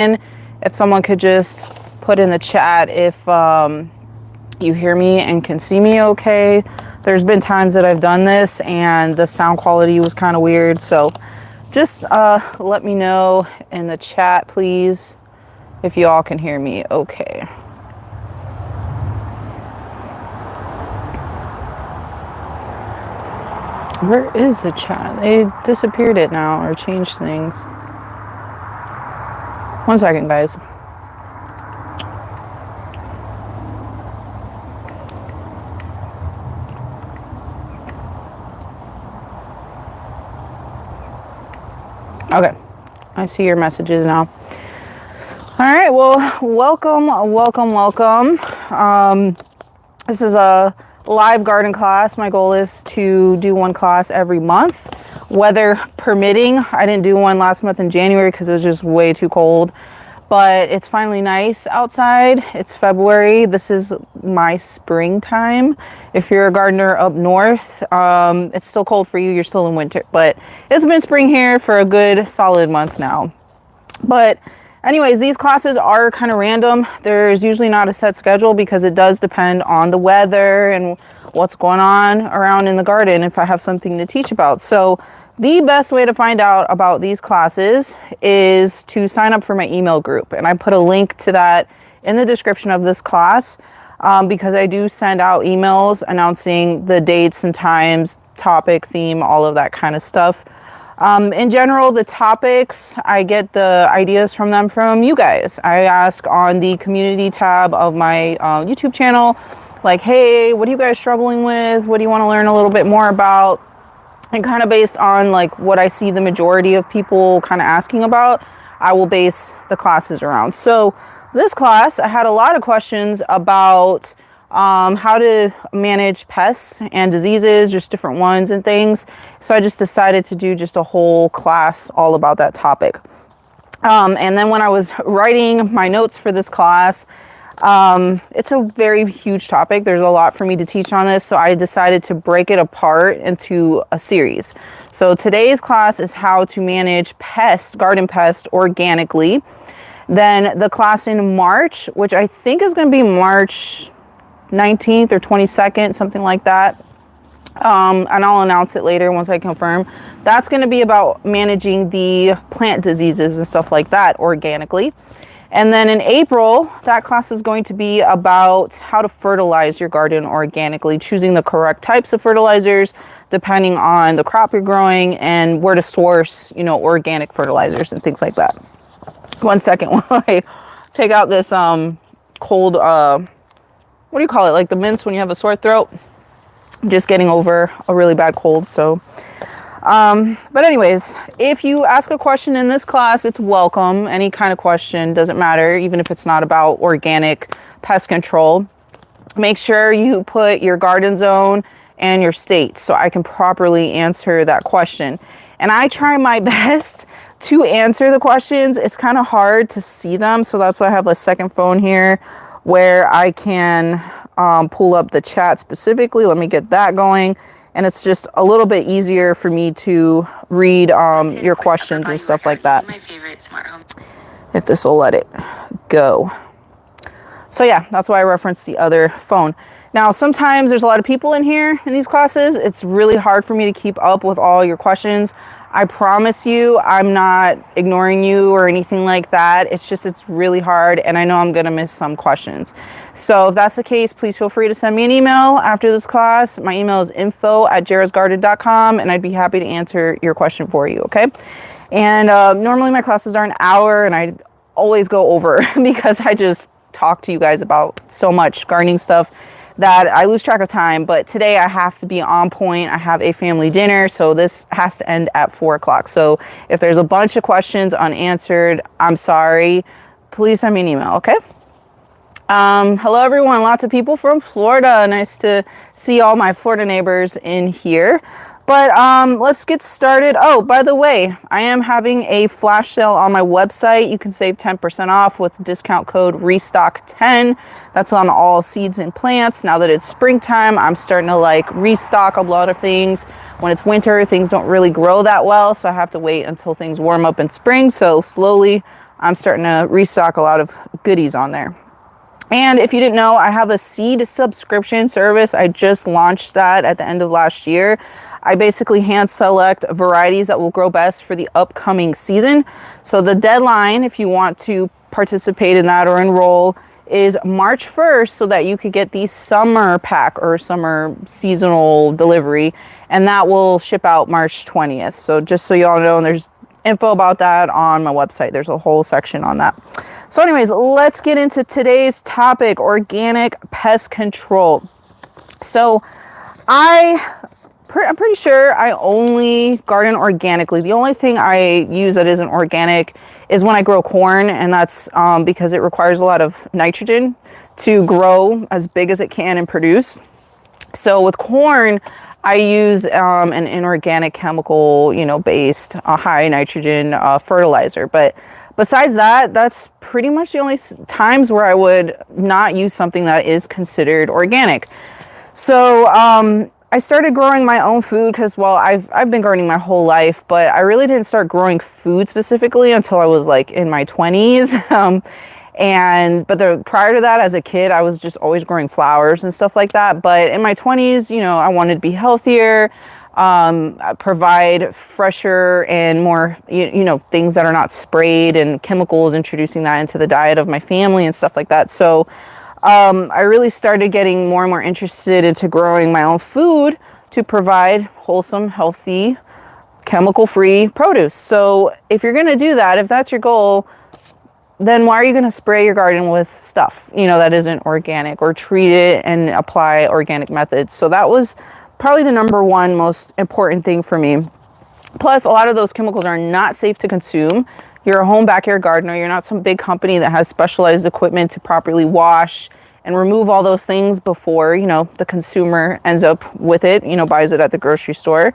If someone could just put in the chat if you hear me and can see me okay. There's been times that I've done this and the sound quality was kind of weird. So just let me know in the chat, please, if you all can hear me okay. Where is the chat? They disappeared it now or changed things. 1 second, guys. Okay, I see your messages now. All right, well, welcome. This is a live garden class. My goal is to do one class every month, weather permitting. I didn't do one last month in January because it was just way too cold, but it's finally nice outside. It's February. This is my springtime. If you're a gardener up north, it's still cold for you. You're still in winter, but it's been spring here for a good solid month now. But anyways, these classes are kind of random. There's usually not a set schedule because it does depend on the weather and what's going on around in the garden if I have something to teach about. So the best way to find out about these classes is to sign up for my email group. And I put a link to that in the description of this class because I do send out emails announcing the dates and times, topic, theme, all of that kind of stuff. In general, the topics, I get the ideas from them from you guys. I ask on the community tab of my YouTube channel, like, hey, what are you guys struggling with? What do you want to learn a little bit more about? And kind of based on like what I see the majority of people kind of asking about, I will base the classes around. So this class, I had a lot of questions about how to manage pests and diseases, just different ones and things. So I just decided to do just a whole class all about that topic. And then when I was writing my notes for this class, it's a very huge topic. There's a lot for me to teach on this. So I decided to break it apart into a series. So today's class is how to manage pests, garden pests organically. Then the class in March, which I think is going to be March 19th or 22nd, something like that. And I'll announce it later once I confirm. That's going to be about managing the plant diseases and stuff like that organically. And then in April, that class is going to be about how to fertilize your garden organically, choosing the correct types of fertilizers depending on the crop you're growing and where to source, organic fertilizers and things like that. 1 second while I take out this cold what do you call it? Like the mints when you have a sore throat. I'm just getting over a really bad cold. So, but anyways, if you ask a question in this class, it's welcome. Any kind of question, doesn't matter, even if it's not about organic pest control. Make sure you put your garden zone and your state so I can properly answer that question. And I try my best to answer the questions. It's kind of hard to see them. So that's why I have a second phone here where I can pull up the chat specifically. Let me get that going. And it's just a little bit easier for me to read your questions and stuff like that. If this will let it go. So yeah, that's why I referenced the other phone. Now, sometimes there's a lot of people in here in these classes. It's really hard for me to keep up with all your questions. I promise you, I'm not ignoring you or anything like that. It's really hard, and I know I'm gonna miss some questions. So if that's the case, please feel free to send me an email after this class. My email is info@jarasgarden.com, and I'd be happy to answer your question for you, okay? And normally my classes are an hour, and I always go over because I just talk to you guys about so much gardening stuff that I lose track of time. But today I have to be on point. I have a family dinner, so this has to end at 4 o'clock. So if there's a bunch of questions unanswered, I'm sorry. Please send me an email, okay? Hello everyone, lots of people from Florida. Nice to see all my Florida neighbors in here. But let's get started. Oh, by the way, I am having a flash sale on my website. You can save 10% off with discount code RESTOCK10. That's on all seeds and plants. Now that it's springtime, I'm starting to restock a lot of things. When it's winter, things don't really grow that well, so I have to wait until things warm up in spring. So slowly, I'm starting to restock a lot of goodies on there. And if you didn't know, I have a seed subscription service. I just launched that at the end of last year. I basically hand select varieties that will grow best for the upcoming season. So the deadline, if you want to participate in that or enroll, is March 1st, so that you could get the summer pack or summer seasonal delivery, and that will ship out March 20th. So just so y'all know, and there's info about that on my website. There's a whole section on that. So anyways, let's get into today's topic, organic pest control. So I'm pretty sure I only garden organically. The only thing I use that isn't organic is when I grow corn, and that's because it requires a lot of nitrogen to grow as big as it can and produce. So with corn, I use an inorganic chemical, based high nitrogen fertilizer. But besides that, that's pretty much the only times where I would not use something that is considered organic. So I started growing my own food because, well, I've been gardening my whole life, but I really didn't start growing food specifically until I was like in my 20s. But prior to that, as a kid, I was just always growing flowers and stuff like that. But in my 20s, I wanted to be healthier, provide fresher and more, things that are not sprayed and chemicals, introducing that into the diet of my family and stuff like that. So I really started getting more and more interested into growing my own food to provide wholesome, healthy, chemical-free produce. So if you're going to do that, if that's your goal, then why are you going to spray your garden with stuff, that isn't organic, or treat it and apply organic methods? So that was probably the number one most important thing for me. Plus, a lot of those chemicals are not safe to consume. You're a home backyard gardener. You're not some big company that has specialized equipment to properly wash and remove all those things before, the consumer ends up with it, buys it at the grocery store.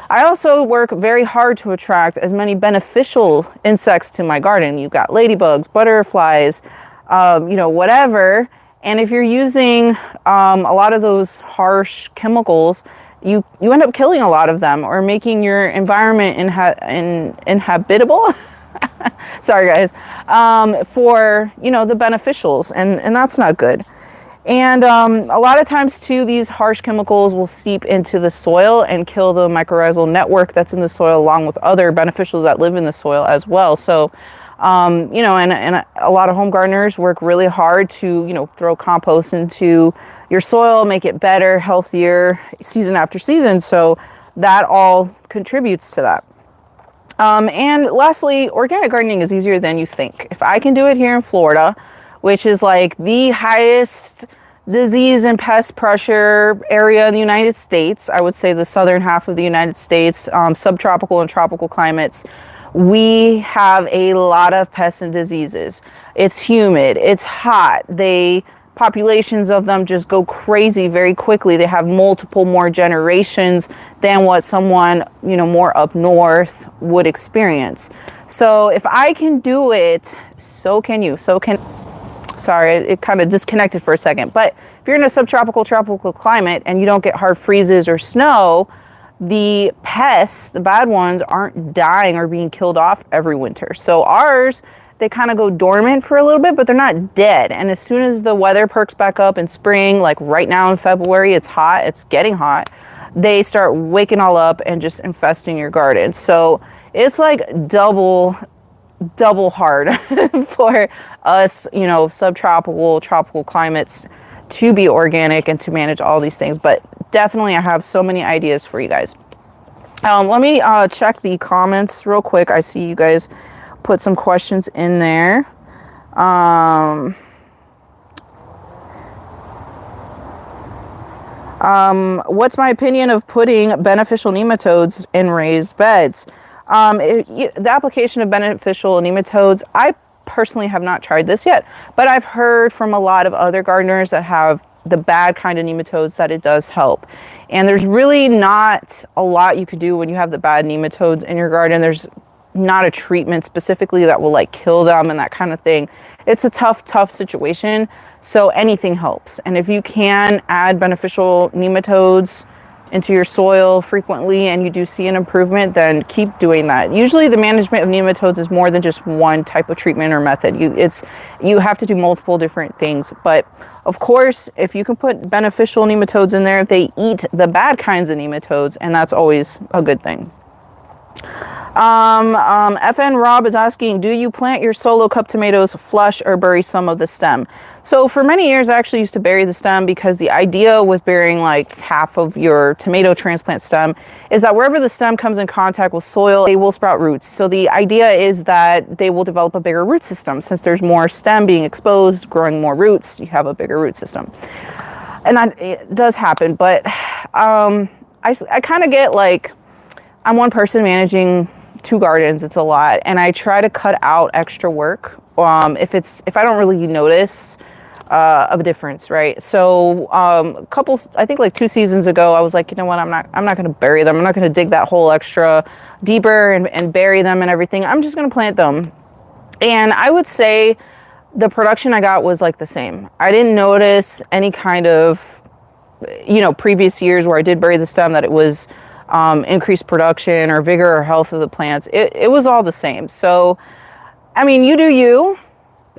I also work very hard to attract as many beneficial insects to my garden. You've got ladybugs, butterflies, whatever. And if you're using a lot of those harsh chemicals, you end up killing a lot of them, or making your environment inhabitable. Sorry, guys. For, the beneficials, and that's not good. And a lot of times too, these harsh chemicals will seep into the soil and kill the mycorrhizal network that's in the soil, along with other beneficials that live in the soil as well. So, and a lot of home gardeners work really hard to, throw compost into your soil, make it better, healthier, season after season. So that all contributes to that. And lastly, organic gardening is easier than you think. If I can do it here in Florida, which is like the highest disease and pest pressure area in the United States, I would say the southern half of the United States, subtropical and tropical climates, we have a lot of pests and diseases. It's humid, it's hot, populations of them just go crazy very quickly. They have multiple more generations than what someone, more up north would experience. So if I can do it, so can you. Sorry, it kind of disconnected for a second. But if you're in a subtropical, tropical climate and you don't get hard freezes or snow, the pests, the bad ones, aren't dying or being killed off every winter. So ours, they kind of go dormant for a little bit, but they're not dead. And as soon as the weather perks back up in spring, like right now in February, it's hot, it's getting hot, they start waking all up and just infesting your garden. So it's like double hard for us, subtropical, tropical climates to be organic and to manage all these things. But definitely I have so many ideas for you guys. Let me check the comments real quick. I see you guys put some questions in there. What's my opinion of putting beneficial nematodes in raised beds? The application of beneficial nematodes, I personally have not tried this yet, but I've heard from a lot of other gardeners that have the bad kind of nematodes that it does help. And there's really not a lot you could do when you have the bad nematodes in your garden. There's not a treatment specifically that will like kill them and that kind of thing. It's a tough situation. So anything helps. And if you can add beneficial nematodes into your soil frequently and you do see an improvement, then keep doing that. Usually the management of nematodes is more than just one type of treatment or method. You have to do multiple different things. But of course, if you can put beneficial nematodes in there, they eat the bad kinds of nematodes, and that's always a good thing. FN Rob is asking, do you plant your solo cup tomatoes flush or bury some of the stem? So for many years, I actually used to bury the stem, because the idea with burying like half of your tomato transplant stem is that wherever the stem comes in contact with soil, they will sprout roots. So the idea is that they will develop a bigger root system. Since there's more stem being exposed, growing more roots, you have a bigger root system. And that it does happen, but I kind of get like, I'm one person managing 2 gardens. It's a lot, and I try to cut out extra work if I don't really notice of a difference, right? So I think like 2 seasons ago, I was like, you know what, I'm not going to bury them. I'm not going to dig that hole extra deeper and bury them and everything. I'm just going to plant them. And I would say the production I got was like the same. I didn't notice any kind of, previous years where I did bury the stem, that it was increased production or vigor or health of the plants. It was all the same. So, I mean, you do you,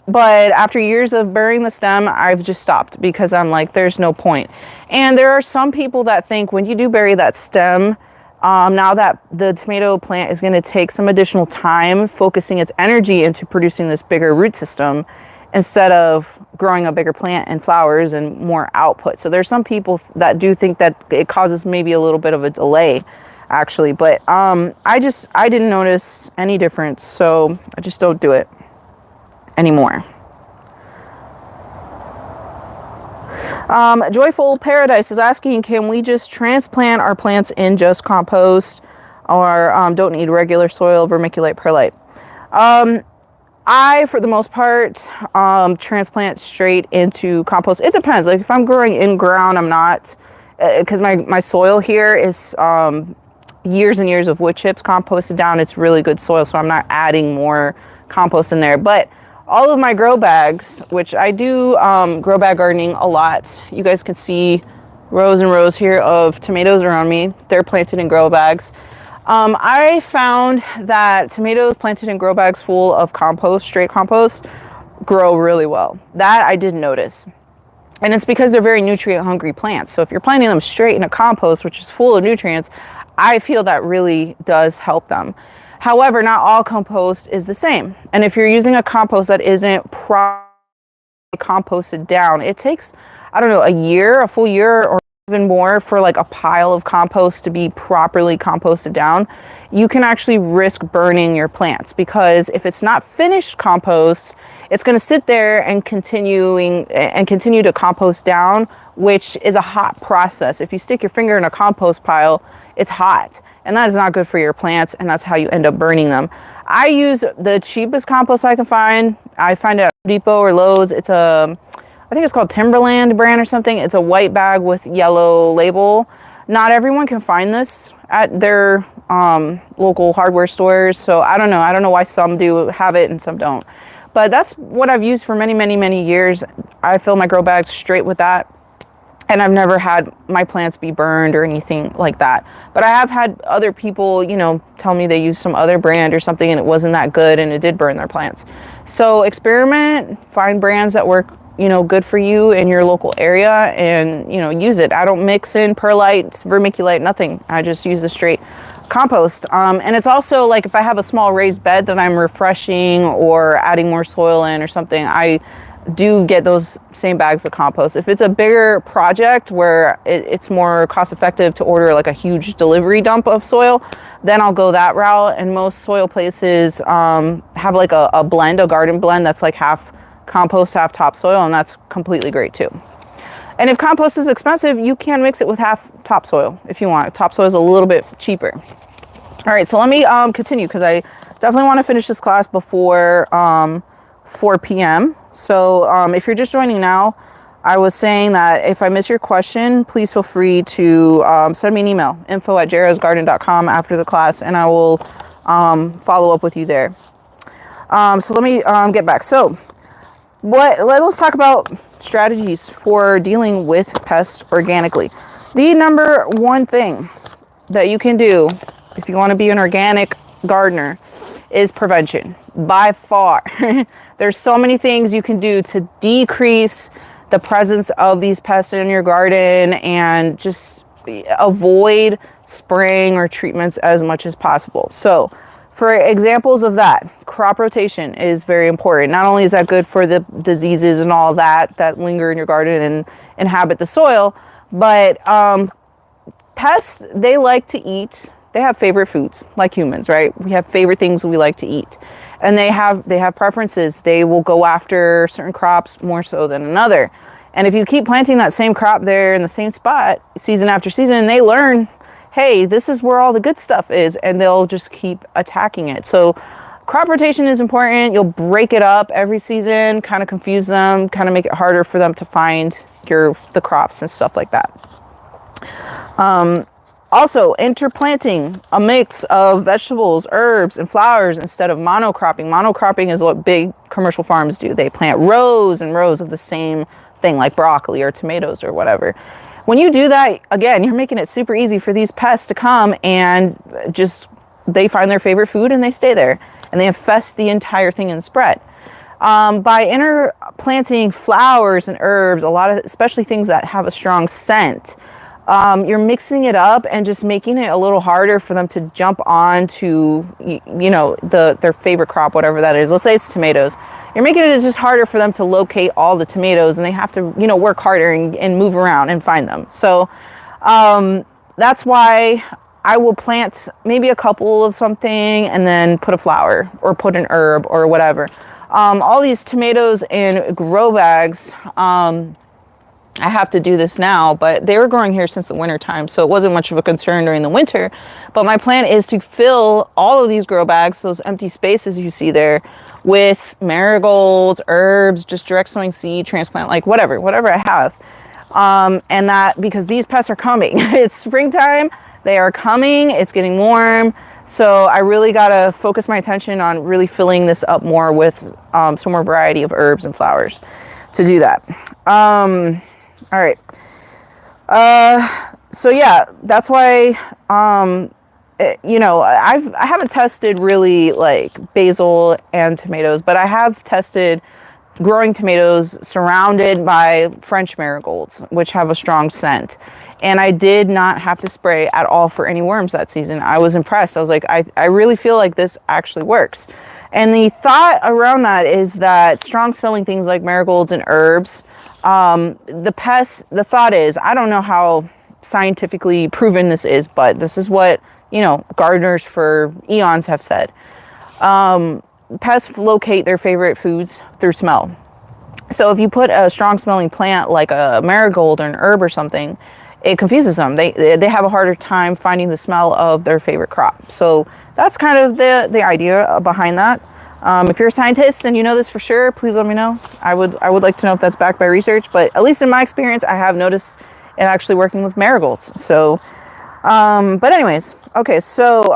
but after years of burying the stem, I've just stopped, because I'm like, there's no point. And there are some people that think when you do bury that stem, now that the tomato plant is going to take some additional time focusing its energy into producing this bigger root system, instead of growing a bigger plant and flowers and more output. So there's some people that do think that it causes maybe a little bit of a delay, actually. But I didn't notice any difference, so I just don't do it anymore. Joyful Paradise is asking, can we just transplant our plants in just compost, or don't need regular soil, vermiculite, perlite? I, for the most part, transplant straight into compost. It depends. Like if I'm growing in ground, I'm not, because my soil here is years and years of wood chips composted down. It's really good soil, so I'm not adding more compost in there. But all of my grow bags, which I do grow bag gardening a lot. You guys can see rows and rows here of tomatoes around me. They're planted in grow bags. I found that tomatoes planted in grow bags full of compost, straight compost, grow really well. That I did notice. And it's because they're very nutrient hungry plants. So if you're planting them straight in a compost, which is full of nutrients, I feel that really does help them. However, not all compost is the same. And if you're using a compost that isn't properly composted down, it takes, I don't know, a full year or even more for like a pile of compost to be properly composted down. You can actually risk burning your plants, because if it's not finished compost, it's going to sit there and continue to compost down, which is a hot process. If you stick your finger in a compost pile, it's hot, and that is not good for your plants, and that's how you end up burning them. I use the cheapest compost I can find. I find it at Home Depot or Lowe's. I think it's called Timberland brand or something. It's a white bag with yellow label. Not everyone can find this at their local hardware stores. So I don't know. I don't know why some do have it and some don't. But that's what I've used for many, many, many years. I fill my grow bags straight with that. And I've never had my plants be burned or anything like that. But I have had other people, tell me they used some other brand or something and it wasn't that good and it did burn their plants. So experiment, find brands that work good for you in your local area, and use it. I don't mix in perlite, vermiculite, nothing. I just use the straight compost. And it's also like if I have a small raised bed that I'm refreshing or adding more soil in or something, I do get those same bags of compost. If it's a bigger project where it's more cost effective to order like a huge delivery dump of soil, then I'll go that route. And most soil places have like a blend, a garden blend that's like half compost, half topsoil, and that's completely great too. And if compost is expensive, you can mix it with half topsoil if you want. Topsoil is a little bit cheaper. All right, so let me continue, because I definitely want to finish this class before 4 p.m. So if you're just joining now, I was saying that if I miss your question, please feel free to send me an email, info@jarrahsgarden.com after the class, and I will follow up with you there. So let me get back. So let's talk about strategies for dealing with pests organically. The number one thing that you can do if you want to be an organic gardener is prevention. By far. There's so many things you can do to decrease the presence of these pests in your garden and just avoid spraying or treatments as much as possible. So for examples of that, crop rotation is very important. Not only is that good for the diseases and all that linger in your garden and inhabit the soil, but pests, they like to eat. They have favorite foods like humans, right? We have favorite things we like to eat. And they have preferences. They will go after certain crops more so than another. And if you keep planting that same crop there in the same spot season after season, they learn, hey, this is where all the good stuff is, and they'll just keep attacking it. So crop rotation is important. You'll break it up every season, kind of confuse them, kind of make it harder for them to find the crops and stuff like that. Also, interplanting a mix of vegetables, herbs, and flowers instead of monocropping. Monocropping is what big commercial farms do. They plant rows and rows of the same thing, like broccoli or tomatoes or whatever. When you do that, again, you're making it super easy for these pests to come and they find their favorite food and they stay there. And they infest the entire thing and spread. By interplanting flowers and herbs, especially things that have a strong scent, you're mixing it up and just making it a little harder for them to jump on to, their favorite crop, whatever that is. Let's say it's tomatoes. You're making it just harder for them to locate all the tomatoes, and they have to, work harder and move around and find them. So that's why I will plant maybe a couple of something and then put a flower or put an herb or whatever. All these tomatoes in grow bags, I have to do this now, but they were growing here since the winter time, so it wasn't much of a concern during the winter. But my plan is to fill all of these grow bags, those empty spaces you see there, with marigolds, herbs, just direct sowing seed, transplant, like whatever I have. And that because these pests are coming. It's springtime, they are coming, it's getting warm. So I really got to focus my attention on really filling this up more with some more variety of herbs and flowers to do that. All right. So yeah, that's why, I haven't tested really like basil and tomatoes, but I have tested growing tomatoes surrounded by French marigolds, which have a strong scent. And I did not have to spray at all for any worms that season. I was impressed. I was like, I really feel like this actually works. And the thought around that is that strong smelling things like marigolds and herbs, the thought is, I don't know how scientifically proven this is, but this is what, gardeners for eons have said. Pests locate their favorite foods through smell. So if you put a strong smelling plant like a marigold or an herb or something, it confuses them. They have a harder time finding the smell of their favorite crop. So that's kind of the idea behind that. If you're a scientist and you know this for sure, please let me know. I would like to know if that's backed by research, but at least in my experience, I have noticed it actually working with marigolds. So, but anyways, okay, so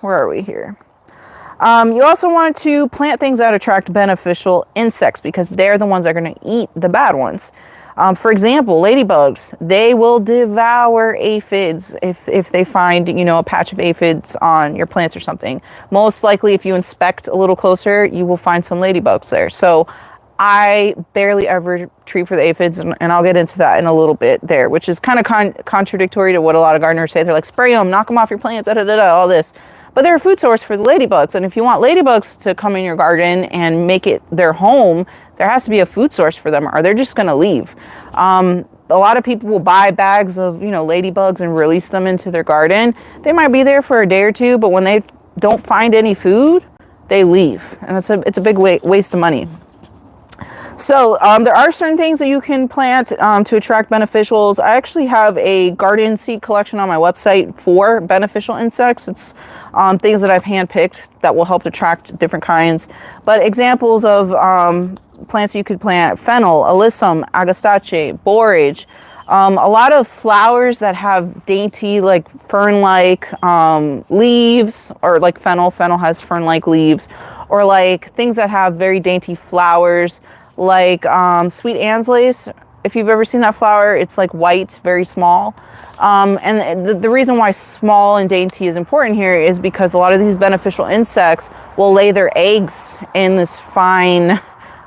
where are we here? You also want to plant things that attract beneficial insects because they're the ones that are going to eat the bad ones. For example, ladybugs, they will devour aphids if they find, a patch of aphids on your plants or something. Most likely, if you inspect a little closer, you will find some ladybugs there. So I barely ever treat for the aphids, and I'll get into that in a little bit there, which is kind of contradictory to what a lot of gardeners say. They're like, spray them, knock them off your plants, all this. But they're a food source for the ladybugs. And if you want ladybugs to come in your garden and make it their home, there has to be a food source for them or they're just going to leave. A lot of people will buy bags of, ladybugs and release them into their garden. They might be there for a day or two, but when they don't find any food, they leave. And it's a big waste of money. So there are certain things that you can plant to attract beneficials. I actually have a garden seed collection on my website for beneficial insects. It's things that I've handpicked that will help attract different kinds. But examples of plants you could plant: fennel, alyssum, agastache, borage. A lot of flowers that have dainty, like fern-like leaves, or like fennel. Fennel has fern-like leaves, or like things that have very dainty flowers, like sweet anslace If you've ever seen that flower, it's like white, very small. And the reason why small and dainty is important here is because a lot of these beneficial insects will lay their eggs in this fine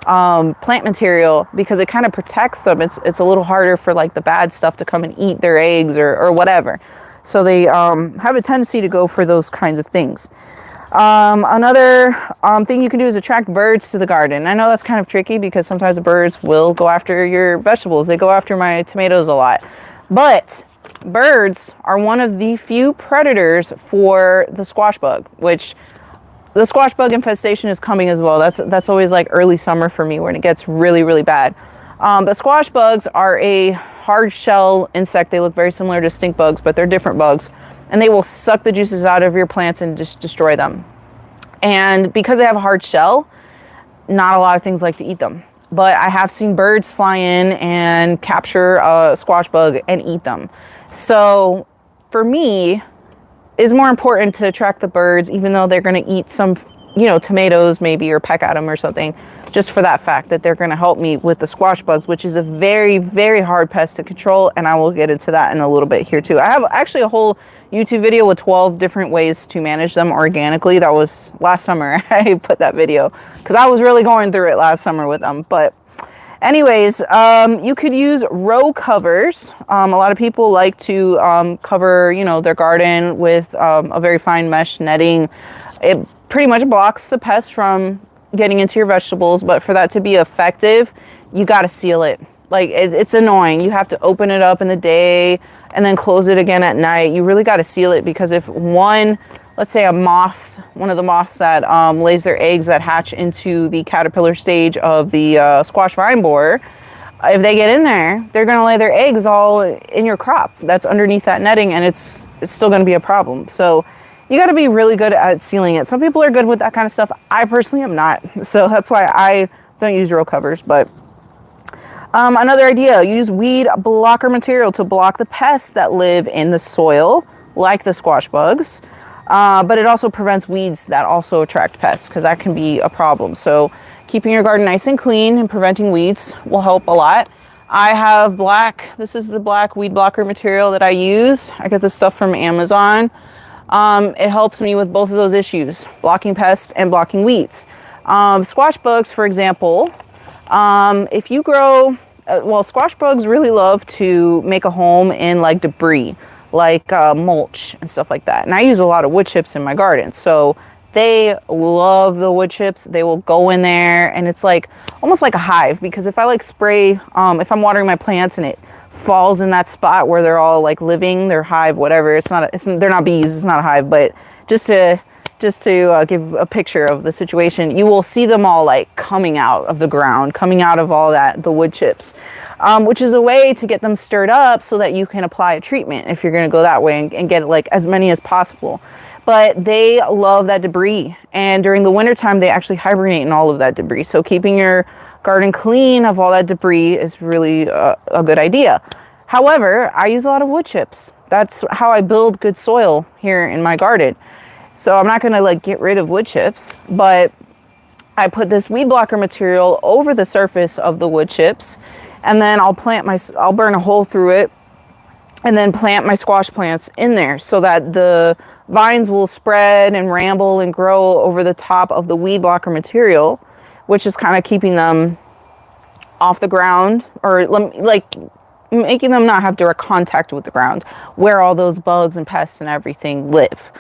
plant material because it kind of protects them. It's a little harder for like the bad stuff to come and eat their eggs or whatever. So they have a tendency to go for those kinds of things. Another thing you can do is attract birds to the garden. I know that's kind of tricky because sometimes the birds will go after your vegetables. They go after my tomatoes a lot. But birds are one of the few predators for the squash bug, which the squash bug infestation is coming as well. That's always like early summer for me when it gets really, really bad. But squash bugs are a hard shell insect. They look very similar to stink bugs, but they're different bugs. And they will suck the juices out of your plants and just destroy them. And because they have a hard shell, not a lot of things like to eat them. But I have seen birds fly in and capture a squash bug and eat them. So for me, it's more important to attract the birds, even though they're going to eat some, tomatoes maybe or peck at them or something, just for that fact that they're going to help me with the squash bugs, which is a very, very hard pest to control. And I will get into that in a little bit here too. I have actually a whole YouTube video with 12 different ways to manage them organically. That was last summer. I put that video because I was really going through it last summer with them. But anyways, you could use row covers. A lot of people like to cover, their garden with a very fine mesh netting. It pretty much blocks the pests from getting into your vegetables, but for that to be effective, you got to seal it. Like it's annoying. You have to open it up in the day and then close it again at night. You really got to seal it because if let's say one of the moths that lays their eggs that hatch into the caterpillar stage of the squash vine borer, if they get in there, they're going to lay their eggs all in your crop that's underneath that netting, and it's still going to be a problem. So you got to be really good at sealing it. Some people are good with that kind of stuff. I personally am not. So that's why I don't use row covers. But another idea, use weed blocker material to block the pests that live in the soil, like the squash bugs. But it also prevents weeds that also attract pests, because that can be a problem. So keeping your garden nice and clean and preventing weeds will help a lot. I have this is the black weed blocker material that I use. I get this stuff from Amazon. It helps me with both of those issues, blocking pests and blocking weeds. Squash bugs, for example, if you grow, squash bugs really love to make a home in like debris, like mulch and stuff like that. And I use a lot of wood chips in my garden. So they love the wood chips. They will go in there and it's like almost like a hive, because if I like spray, if I'm watering my plants and it falls in that spot where they're all like living, their hive, whatever, they're not bees, it's not a hive, but just to give a picture of the situation, you will see them all like coming out of the ground, coming out of all the wood chips, which is a way to get them stirred up so that you can apply a treatment if you're going to go that way and get like as many as possible. But they love that debris, and during the wintertime they actually hibernate in all of that debris. So keeping your garden clean of all that debris is really a good idea. However, I use a lot of wood chips. That's how I build good soil here in my garden. So I'm not going to like get rid of wood chips, but I put this weed blocker material over the surface of the wood chips, and then I'll burn a hole through it and then plant my squash plants in there so that the vines will spread and ramble and grow over the top of the weed blocker material, which is kind of keeping them off the ground, or like making them not have direct contact with the ground where all those bugs and pests and everything live.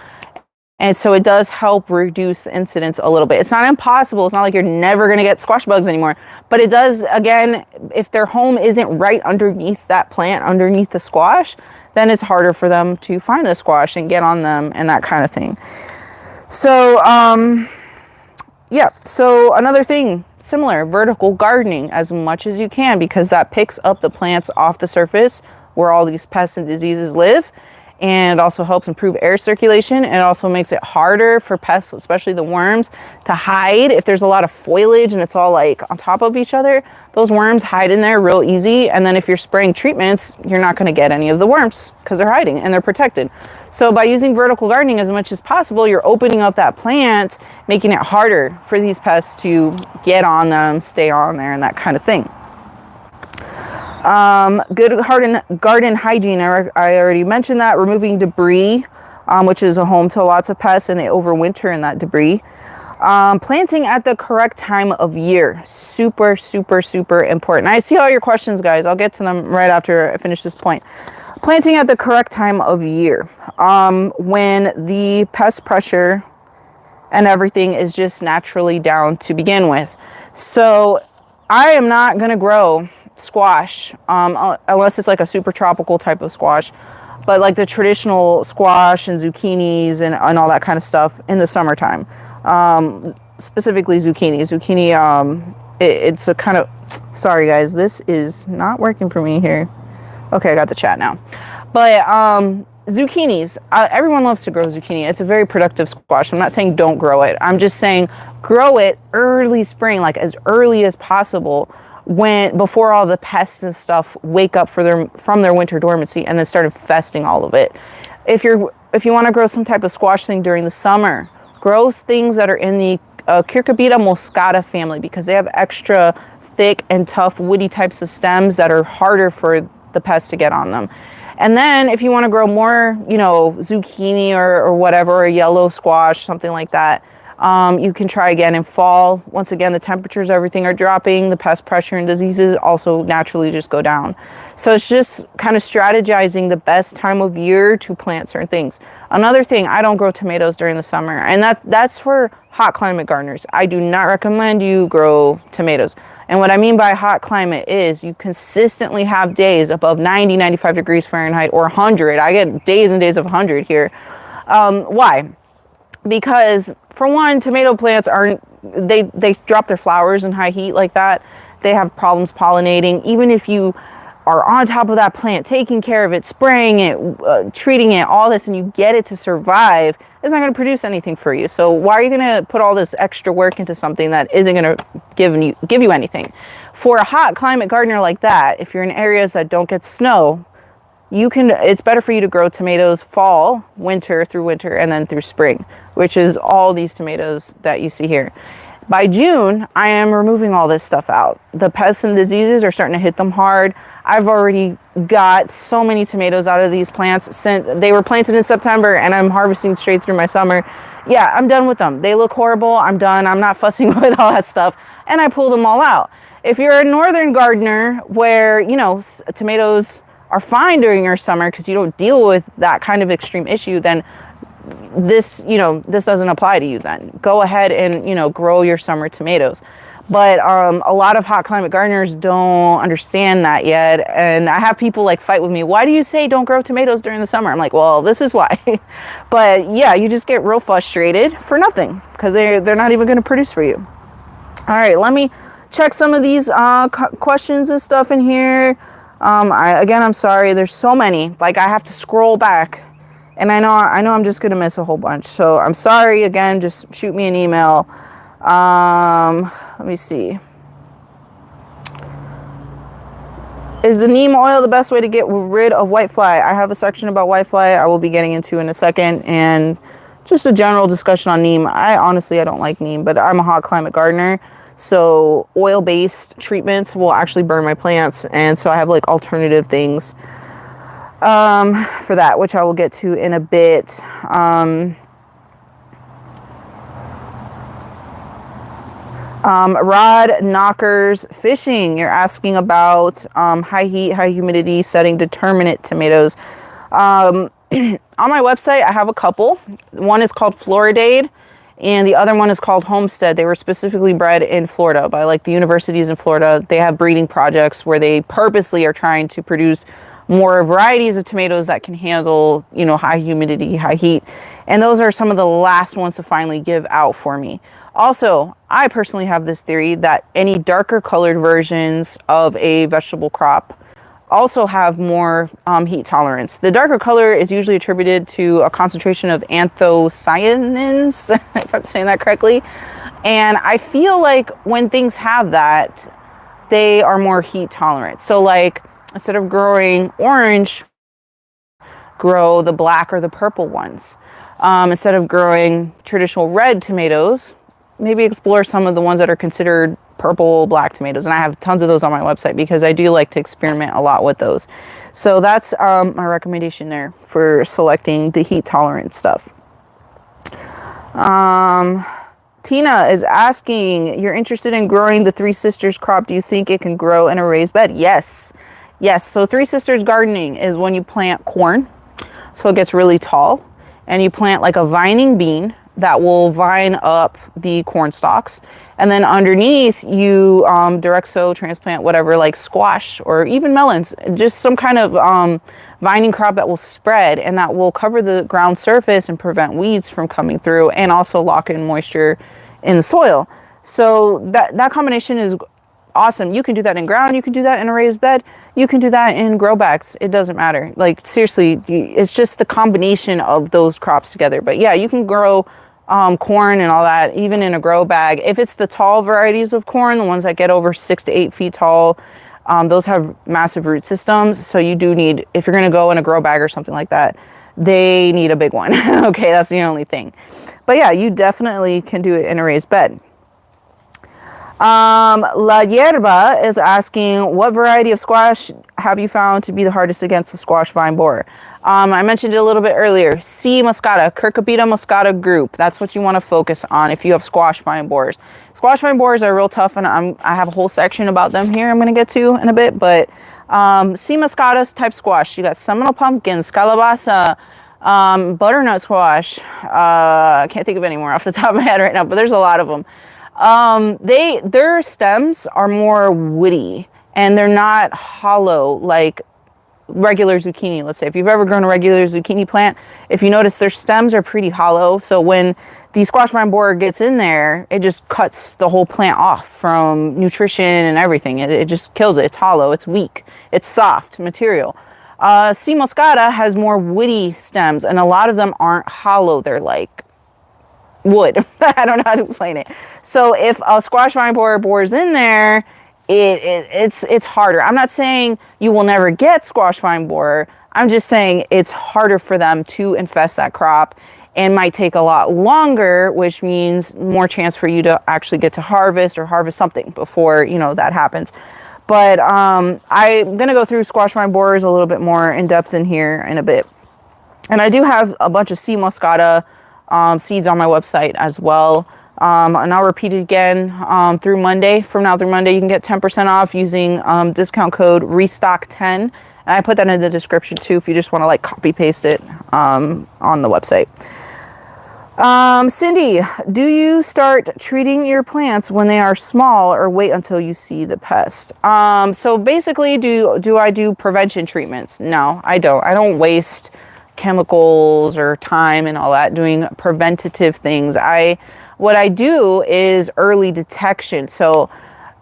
And so it does help reduce the incidence a little bit. It's not impossible. It's not like you're never going to get squash bugs anymore. But it does, again, if their home isn't right underneath that plant, underneath the squash, then it's harder for them to find the squash and get on them and that kind of thing. So, so another thing, similar, vertical gardening as much as you can, because that picks up the plants off the surface where all these pests and diseases live. And it also helps improve air circulation. And it also makes it harder for pests, especially the worms, to hide. If there's a lot of foliage and it's all like on top of each other, those worms hide in there real easy. And then if you're spraying treatments, you're not going to get any of the worms because they're hiding and they're protected. So by using vertical gardening as much as possible, you're opening up that plant, making it harder for these pests to get on them, stay on there, and that kind of thing. Good garden hygiene. I already mentioned that. Removing debris, which is a home to lots of pests, and they overwinter in that debris. Planting at the correct time of year. Super, super, super important. I see all your questions, guys. I'll get to them right after I finish this point. Planting at the correct time of year. When the pest pressure and everything is just naturally down to begin with. So I am not going to grow squash unless it's like a super tropical type of squash, but like the traditional squash and zucchinis and all that kind of stuff in the summertime. Specifically zucchini. It's a kind of, sorry guys, this is not working for me here. Okay, I got the chat now. But zucchinis, everyone loves to grow zucchini. It's a very productive squash. I'm not saying don't grow it. I'm just saying grow it early spring, like as early as possible, before all the pests and stuff wake up from their winter dormancy and then start infesting all of it. If you want to grow some type of squash thing during the summer, grow things that are in the Cucurbita moscata family, because they have extra thick and tough woody types of stems that are harder for the pests to get on them. And then if you want to grow more, zucchini or whatever, or yellow squash, something like that, you can try again in fall. Once again, the temperatures, everything are dropping. The pest pressure and diseases also naturally just go down. So it's just kind of strategizing the best time of year to plant certain things. Another thing, I don't grow tomatoes during the summer, and that's for hot climate gardeners. I do not recommend you grow tomatoes. And what I mean by hot climate is you consistently have days above 90, 95 degrees Fahrenheit or 100. I get days and days of 100 here. Why? Because for one, tomato plants they drop their flowers in high heat like that. They have problems pollinating. Even if you are on top of that plant, taking care of it, spraying it, treating it, all this, and you get it to survive, it's not going to produce anything for you. So why are you going to put all this extra work into something that isn't going to give you anything? For a hot climate gardener like that, if you're in areas that don't get snow, it's better for you to grow tomatoes fall, winter, and then through spring, which is all these tomatoes that you see here. By June, I am removing all this stuff out. The pests and diseases are starting to hit them hard. I've already got so many tomatoes out of these plants since they were planted in September, and I'm harvesting straight through my summer. Yeah, I'm done with them. They look horrible. I'm done. I'm not fussing with all that stuff. And I pulled them all out. If you're a northern gardener where, tomatoes are fine during your summer because you don't deal with that kind of extreme issue, then this doesn't apply to you. Then go ahead and grow your summer tomatoes. But a lot of hot climate gardeners don't understand that yet, and I have people fight with me. Why do you say don't grow tomatoes during the summer? I'm like, well, this is why. But yeah, you just get real frustrated for nothing because they're not even going to produce for you. All right, let me check some of these questions and stuff in here. I'm sorry, there's so many. I have to scroll back. And I know I'm just going to miss a whole bunch. So I'm sorry. Again, just shoot me an email. Let me see. Is the neem oil the best way to get rid of whitefly? I have a section about whitefly I will be getting into in a second. And just a general discussion on neem. I don't like neem, but I'm a hot climate gardener. So oil-based treatments will actually burn my plants. And so I have alternative things for that, which I will get to in a bit. Rod Knockers Fishing, you're asking about high heat, high humidity setting determinate tomatoes. On my website, I have a couple. One is called Floridade, and the other one is called Homestead. They were specifically bred in Florida by the universities in Florida. They have breeding projects where they purposely are trying to produce more varieties of tomatoes that can handle, high humidity, high heat. And those are some of the last ones to finally give out for me. Also, I personally have this theory that any darker colored versions of a vegetable crop also have more heat tolerance. The darker color is usually attributed to a concentration of anthocyanins, if I'm saying that correctly. And I feel like when things have that, they are more heat tolerant. So instead of growing orange, grow the black or the purple ones. Instead of growing traditional red tomatoes, maybe explore some of the ones that are considered purple, black tomatoes. And I have tons of those on my website because I do like to experiment a lot with those. So that's my recommendation there for selecting the heat tolerant stuff. Tina is asking, you're interested in growing the Three Sisters crop. Do you think it can grow in a raised bed? Yes. Yes. So Three Sisters gardening is when you plant corn. So it gets really tall. And you plant like a vining bean that will vine up the corn stalks. And then underneath you direct sow, transplant, whatever, like squash or even melons. Just some kind of vining crop that will spread and that will cover the ground surface and prevent weeds from coming through and also lock in moisture in the soil. So that combination is awesome. You can do that in ground. You can do that in a raised bed. You can do that in grow bags. It doesn't matter. Like seriously, it's just the combination of those crops together. But yeah, you can grow corn and all that, even in a grow bag. If it's the tall varieties of corn, the ones that get over 6 to 8 feet tall, those have massive root systems. So you do need, if you're going to go in a grow bag or something like that, they need a big one. Okay, that's the only thing. But yeah, you definitely can do it in a raised bed. La Hierba is asking, what variety of squash have you found to be the hardest against the squash vine borer? I mentioned it a little bit earlier. C. moscata, Cucurbita moscata group. That's what you want to focus on if you have squash vine borers. Squash vine borers are real tough, and I have a whole section about them here I'm going to get to in a bit. But C. moscata type squash. You got Seminole pumpkins, calabaza, butternut squash. I can't think of any more off the top of my head right now, but there's a lot of them. Their stems are more woody and they're not hollow like regular zucchini. Let's say if you've ever grown a regular zucchini plant, if you notice their stems are pretty hollow. So when the squash vine borer gets in there, it just cuts the whole plant off from nutrition and everything. It just kills it. It's hollow. It's weak. It's soft material. C. moscata has more woody stems and a lot of them aren't hollow. They're like wood. I don't know how to explain it. So if a squash vine borer bores in there, it's harder. I'm not saying you will never get squash vine borer. I'm just saying it's harder for them to infest that crop and might take a lot longer, which means more chance for you to actually get to harvest or harvest something before, that happens. But I'm going to go through squash vine borers a little bit more in depth in here in a bit. And I do have a bunch of C. moscata seeds on my website as well. And I'll repeat it again through Monday. From now through Monday, you can get 10% off using discount code RESTOCK10. And I put that in the description too if you just want to like copy paste it on the website. Cindy, do you start treating your plants when they are small or wait until you see the pest? So basically, do I do prevention treatments? No, I don't. I don't waste chemicals or time and all that doing preventative things. What I do is early detection. So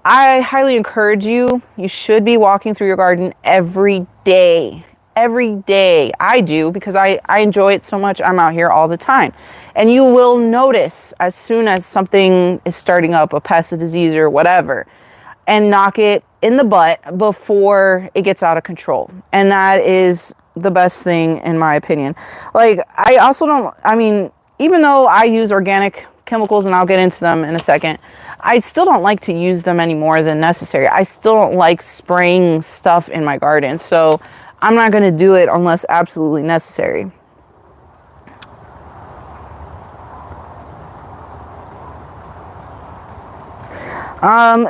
I highly encourage you should be walking through your garden every day. Every day. I do because I enjoy it so much. I'm out here all the time. And you will notice as soon as something is starting up, a pest, a disease or whatever, and knock it in the butt before it gets out of control. And that is the best thing in my opinion. Like even though I use organic chemicals, and I'll get into them in a second, I still don't like to use them any more than necessary. I still don't like spraying stuff in my garden. So I'm not going to do it unless absolutely necessary.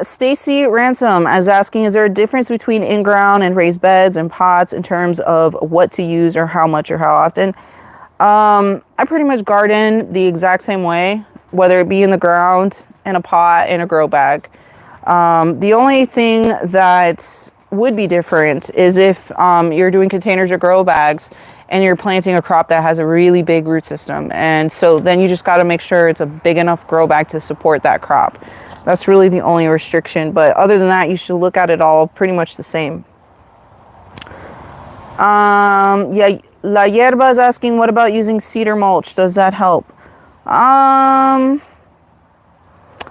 Stacy Ransom is asking, is there a difference between in-ground and raised beds and pots in terms of what to use or how much or how often? I pretty much garden the exact same way, whether it be in the ground, in a pot, in a grow bag. The only thing that would be different is if you're doing containers or grow bags and you're planting a crop that has a really big root system. And so then you just got to make sure it's a big enough grow bag to support that crop. That's really the only restriction. But other than that, you should look at it all pretty much the same. Yeah, La Hierba is asking, what about using cedar mulch? Does that help? I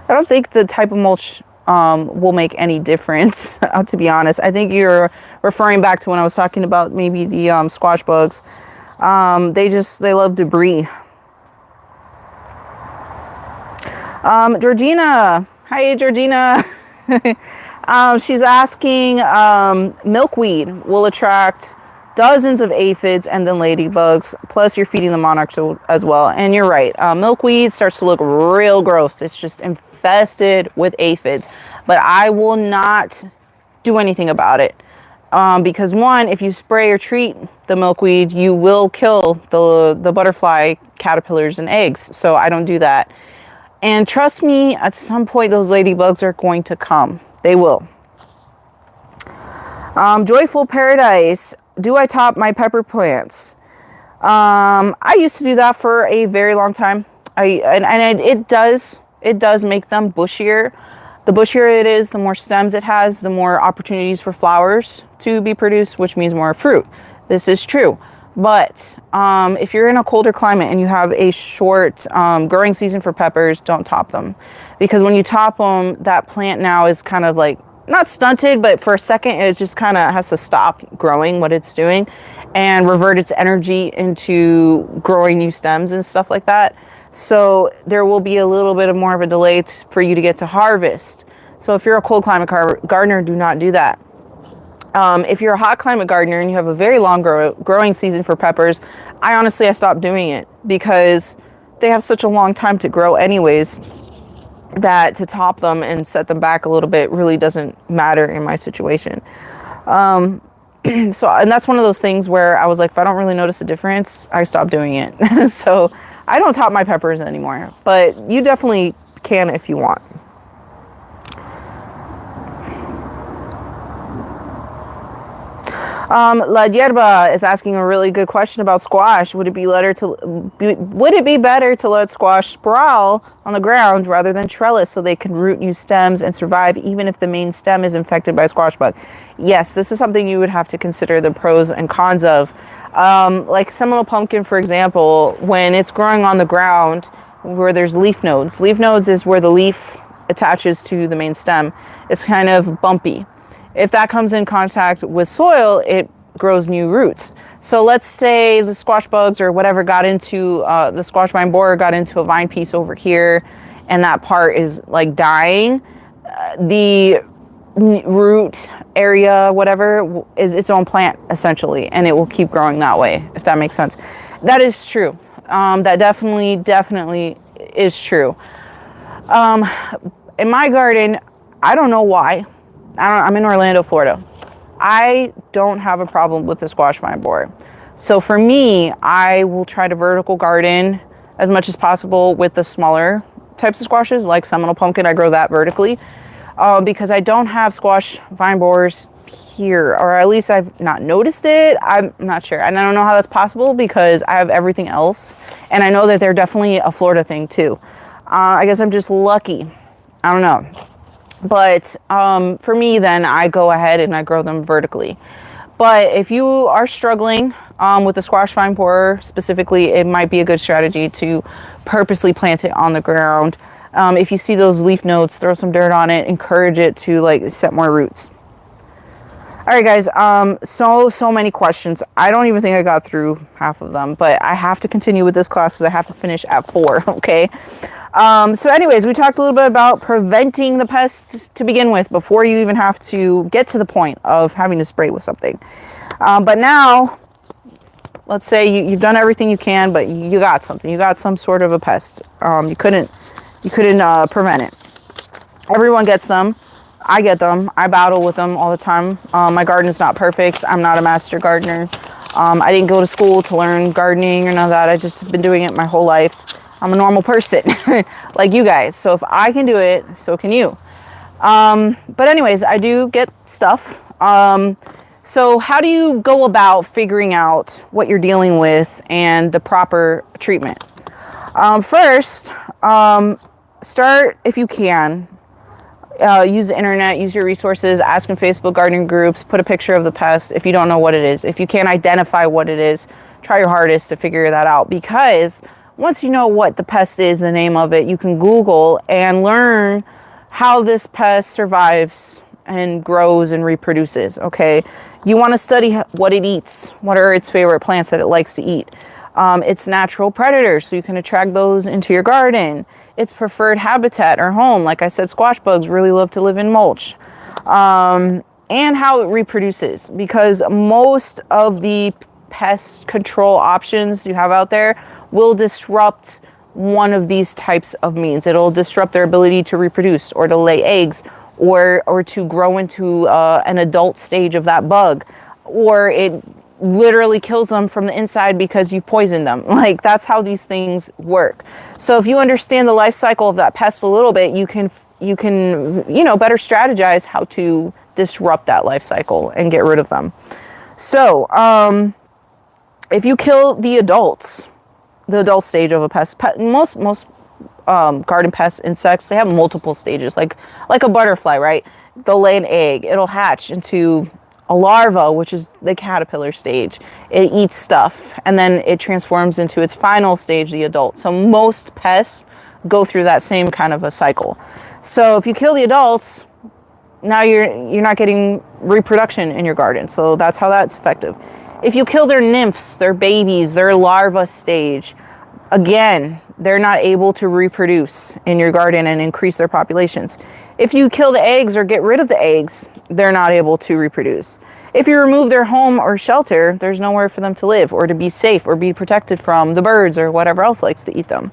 don't think the type of mulch will make any difference, to be honest. I think you're referring back to when I was talking about maybe the squash bugs. They love debris. Georgina. Hi, Georgina. She's asking, milkweed will attract dozens of aphids and then ladybugs, plus you're feeding the monarchs as well. And you're right, milkweed starts to look real gross. It's just infested with aphids, but I will not do anything about it. Because one, if you spray or treat the milkweed, you will kill the butterfly caterpillars and eggs. So I don't do that. And trust me, at some point those ladybugs are going to come. They will. Joyful Paradise. Do I top my pepper plants? I used to do that for a very long time. It does make them bushier. The bushier it is, the more stems it has, the more opportunities for flowers to be produced, which means more fruit. This is true. But if you're in a colder climate and you have a short growing season for peppers, don't top them. Because when you top them, that plant now is kind of like, not stunted, but for a second, it just kind of has to stop growing what it's doing and revert its energy into growing new stems and stuff like that. So there will be a little bit of more of a delay for you to get to harvest. So if you're a cold climate gardener, do not do that. If you're a hot climate gardener and you have a very long growing season for peppers, I stopped doing it because they have such a long time to grow anyways, that to top them and set them back a little bit really doesn't matter in my situation. And that's one of those things where I was like, if I don't really notice a difference, I stop doing it. So I don't top my peppers anymore, but you definitely can if you want. La Hierba is asking a really good question about squash. Would it be better to let squash sprawl on the ground rather than trellis so they can root new stems and survive even if the main stem is infected by squash bug? Yes, this is something you would have to consider the pros and cons of. Like Seminole pumpkin, for example, when it's growing on the ground where there's leaf nodes. Leaf nodes is where the leaf attaches to the main stem. It's kind of bumpy. If that comes in contact with soil, it grows new roots. So let's say the squash bugs or whatever got into, the squash vine borer got into a vine piece over here, and that part is like dying. The root area, whatever, is its own plant essentially, and it will keep growing that way, if that makes sense. That is true. That definitely is true. In my garden, I don't know why. I'm in Orlando, Florida. I don't have a problem with the squash vine borer. So for me, I will try to vertical garden as much as possible with the smaller types of squashes, like Seminole pumpkin. I grow that vertically because I don't have squash vine borers here, or at least I've not noticed it. I'm not sure. And I don't know how that's possible because I have everything else. And I know that they're definitely a Florida thing too. I guess I'm just lucky. I don't know. But for me, then I go ahead and I grow them vertically. But if you are struggling with the squash vine borer specifically, it might be a good strategy to purposely plant it on the ground. If you see those leaf nodes, throw some dirt on it, encourage it to like set more roots. All right, guys, so many questions. I don't even think I got through half of them, but I have to continue with this class because I have to finish at 4, okay? So anyways, we talked a little bit about preventing the pests to begin with before you even have to get to the point of having to spray with something. But now, let's say you've done everything you can, but you got something. You got some sort of a pest. You couldn't prevent it. Everyone gets them. I get them. I battle with them all the time. My garden's not perfect. I'm not a master gardener. I didn't go to school to learn gardening or none of that. I just been doing it my whole life. I'm a normal person like you guys. So if I can do it, so can you. But anyways, I do get stuff. So how do you go about figuring out what you're dealing with and the proper treatment? First, start if you can. Use the internet, use your resources, ask in Facebook gardening groups, put a picture of the pest if you don't know what it is. If you can't identify what it is, try your hardest to figure that out, because once you know what the pest is, the name of it, you can Google and learn how this pest survives and grows and reproduces, okay? You want to study what it eats. What are its favorite plants that it likes to eat? It's natural predators, so you can attract those into your garden. Its preferred habitat or home, like I said, squash bugs really love to live in mulch. And how it reproduces, because most of the pest control options you have out there will disrupt one of these types of means. It'll disrupt their ability to reproduce or to lay eggs or to grow into an adult stage of that bug, or it literally kills them from the inside because you poisoned them. Like, that's how these things work. So if you understand the life cycle of that pest a little bit, you can better strategize how to disrupt that life cycle and get rid of them. So if you kill the adult stage of a pest, most garden pests, insects, they have multiple stages, like a butterfly, right? They'll lay an egg, it'll hatch into a larva, which is the caterpillar stage. It eats stuff, and then it transforms into its final stage, the adult. So most pests go through that same kind of a cycle. So if you kill the adults, now you're not getting reproduction in your garden. So that's how that's effective. If you kill their nymphs, their babies, their larva stage, again, they're not able to reproduce in your garden and increase their populations. If you kill the eggs or get rid of the eggs, they're not able to reproduce. If you remove their home or shelter, there's nowhere for them to live or to be safe or be protected from the birds or whatever else likes to eat them.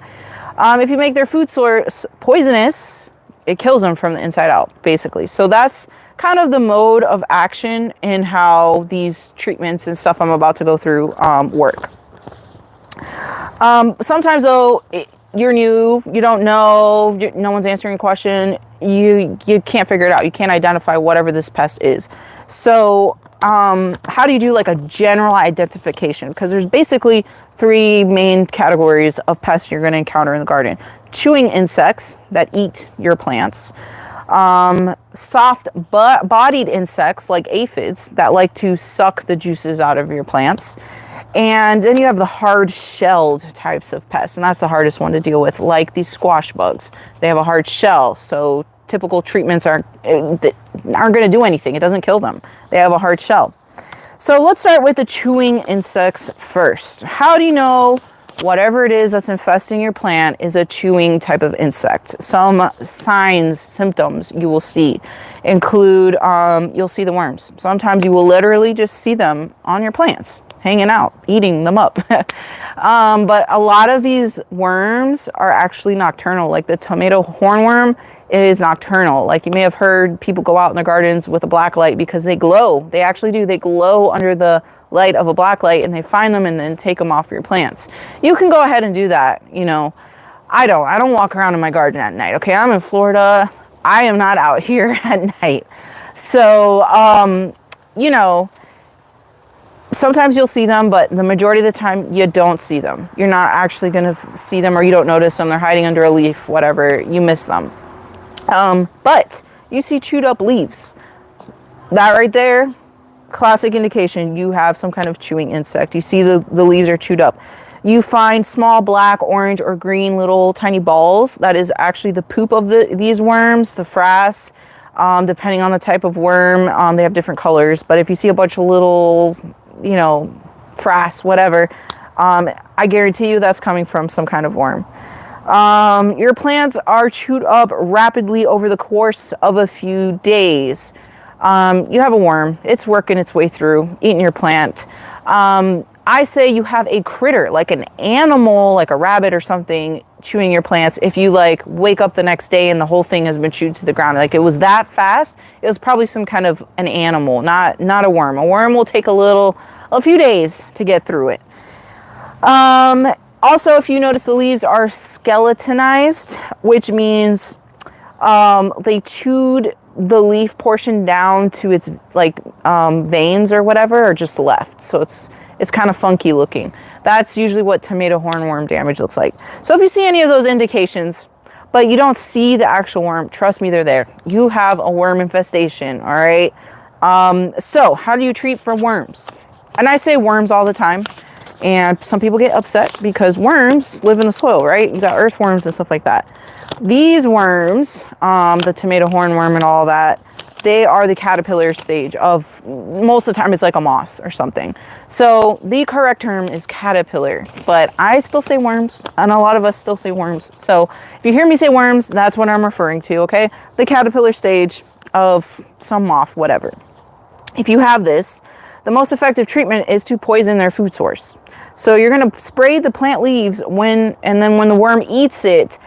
If you make their food source poisonous, it kills them from the inside out, basically. So that's kind of the mode of action in how these treatments and stuff I'm about to go through work. Sometimes though, you're new, you don't know, no one's answering a question, you can't figure it out. You can't identify whatever this pest is. So how do you do like a general identification? Because there's basically 3 main categories of pests you're going to encounter in the garden. Chewing insects that eat your plants. Soft bodied insects like aphids that like to suck the juices out of your plants. And then you have the hard-shelled types of pests, and that's the hardest one to deal with, like these squash bugs. They have a hard shell, so typical treatments aren't going to do anything. It doesn't kill them. They have a hard shell. So let's start with the chewing insects first. How do you know whatever it is that's infesting your plant is a chewing type of insect? Some signs, symptoms you will see include, you'll see the worms. Sometimes you will literally just see them on your plants, hanging out, eating them up. But a lot of these worms are actually nocturnal. Like the tomato hornworm is nocturnal. Like you may have heard people go out in their gardens with a black light because they glow. They actually do. They glow under the light of a black light, and they find them and then take them off your plants. You can go ahead and do that. You know, I don't walk around in my garden at night. Okay, I'm in Florida. I am not out here at night. So, you know, sometimes you'll see them, but the majority of the time you don't see them. You're not actually going to see them, or you don't notice them. They're hiding under a leaf, whatever. You miss them. But you see chewed up leaves. That right there, classic indication you have some kind of chewing insect. You see the leaves are chewed up. You find small black, orange, or green little tiny balls. That is actually the poop of these worms, the frass. Depending on the type of worm, they have different colors. But if you see a bunch of little, you know, frass, whatever, I guarantee you that's coming from some kind of worm. Your plants are chewed up rapidly over the course of a few days. You have a worm, it's working its way through, eating your plant. I say you have a critter, like an animal, like a rabbit or something, chewing your plants. If you like wake up the next day and the whole thing has been chewed to the ground, like it was that fast, it was probably some kind of an animal, not a worm. A worm will take a few days to get through it. Also, if you notice, the leaves are skeletonized, which means they chewed the leaf portion down to its like veins or whatever, or just left. So it's kind of funky looking. That's usually what tomato hornworm damage looks like. So if you see any of those indications, but you don't see the actual worm, trust me, they're there. You have a worm infestation, all right? So how do you treat for worms? And I say worms all the time. And some people get upset because worms live in the soil, right? You got earthworms and stuff like that. These worms, the tomato hornworm and all that, they are the caterpillar stage of, most of the time it's like a moth or something. So the correct term is caterpillar, but I still say worms, and a lot of us still say worms. So if you hear me say worms, that's what I'm referring to, okay? The caterpillar stage of some moth, whatever. If you have this, the most effective treatment is to poison their food source. So you're going to spray the plant leaves and then when the worm eats it,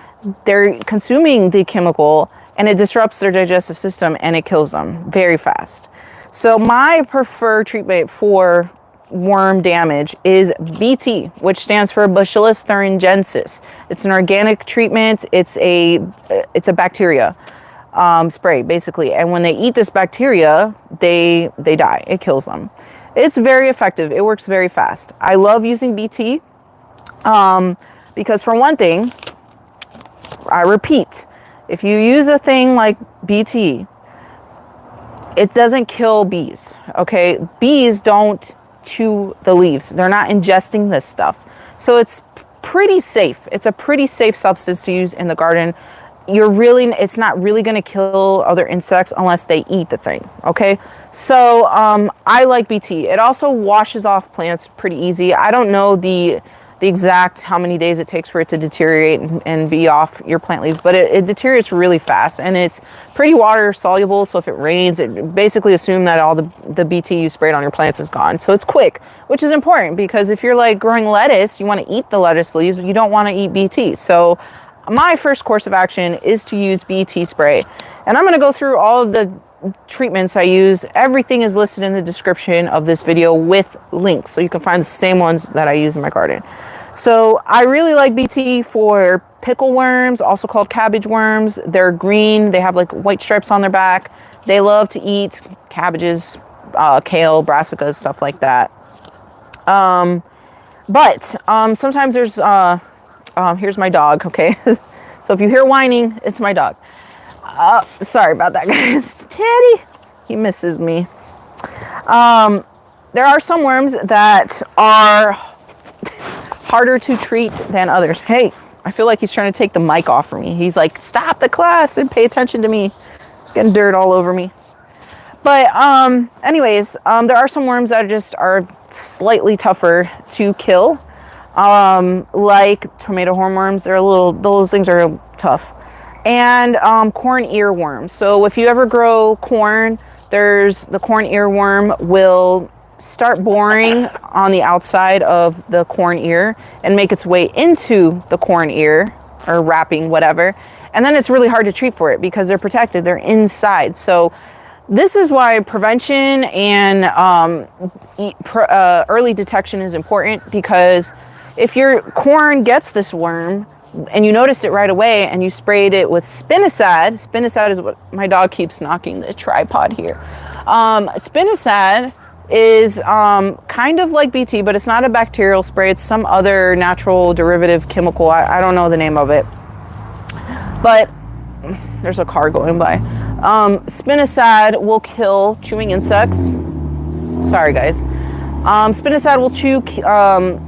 they're consuming the chemical and it disrupts their digestive system and it kills them very fast. So my preferred treatment for worm damage is BT, which stands for Bacillus thuringiensis. It's an organic treatment. It's a bacteria spray basically, and when they eat this bacteria, they die. It kills them. It's very effective. It works very fast. I love using BT because for one thing, I repeat, if you use a thing like BT, it doesn't kill bees, okay? Bees don't chew the leaves. They're not ingesting this stuff. So it's pretty safe. It's a pretty safe substance to use in the garden. It's not really going to kill other insects unless they eat the thing, okay? So I like BT. It also washes off plants pretty easy. I don't know the exact how many days it takes for it to deteriorate and be off your plant leaves, but it deteriorates really fast, and it's pretty water soluble. So if it rains, it basically assume that all the BT you sprayed on your plants is gone. So it's quick, which is important because if you're like growing lettuce, you want to eat the lettuce leaves, you don't want to eat BT. So my first course of action is to use BT spray, and I'm going to go through all of the treatments I use. Everything is listed in the description of this video with links, so you can find the same ones that I use in my garden. So I really like BT for pickle worms, also called cabbage worms. They're green. They have like white stripes on their back. They love to eat cabbages, kale, brassicas, stuff like that. But sometimes there's here's my dog, okay? So if you hear whining, it's my dog. Sorry about that, guys. Teddy, he misses me. There are some worms that are harder to treat than others. Hey, I feel like he's trying to take the mic off for me. He's like, stop the class and pay attention to me. He's getting dirt all over me. But anyways, there are some worms that just are slightly tougher to kill. Like tomato hornworms, those things are tough. And corn earworm. So if you ever grow corn, the corn earworm will start boring on the outside of the corn ear and make its way into the corn ear or wrapping, whatever. And then it's really hard to treat for it because they're protected. They're inside. So this is why prevention and early detection is important, because if your corn gets this worm and you noticed it right away and you sprayed it with spinosad is what my dog keeps knocking the tripod here. Spinosad is kind of like BT, but it's not a bacterial spray. It's some other natural derivative chemical. I don't know the name of it, but there's a car going by. Spinosad will kill chewing insects. Sorry, guys. Spinosad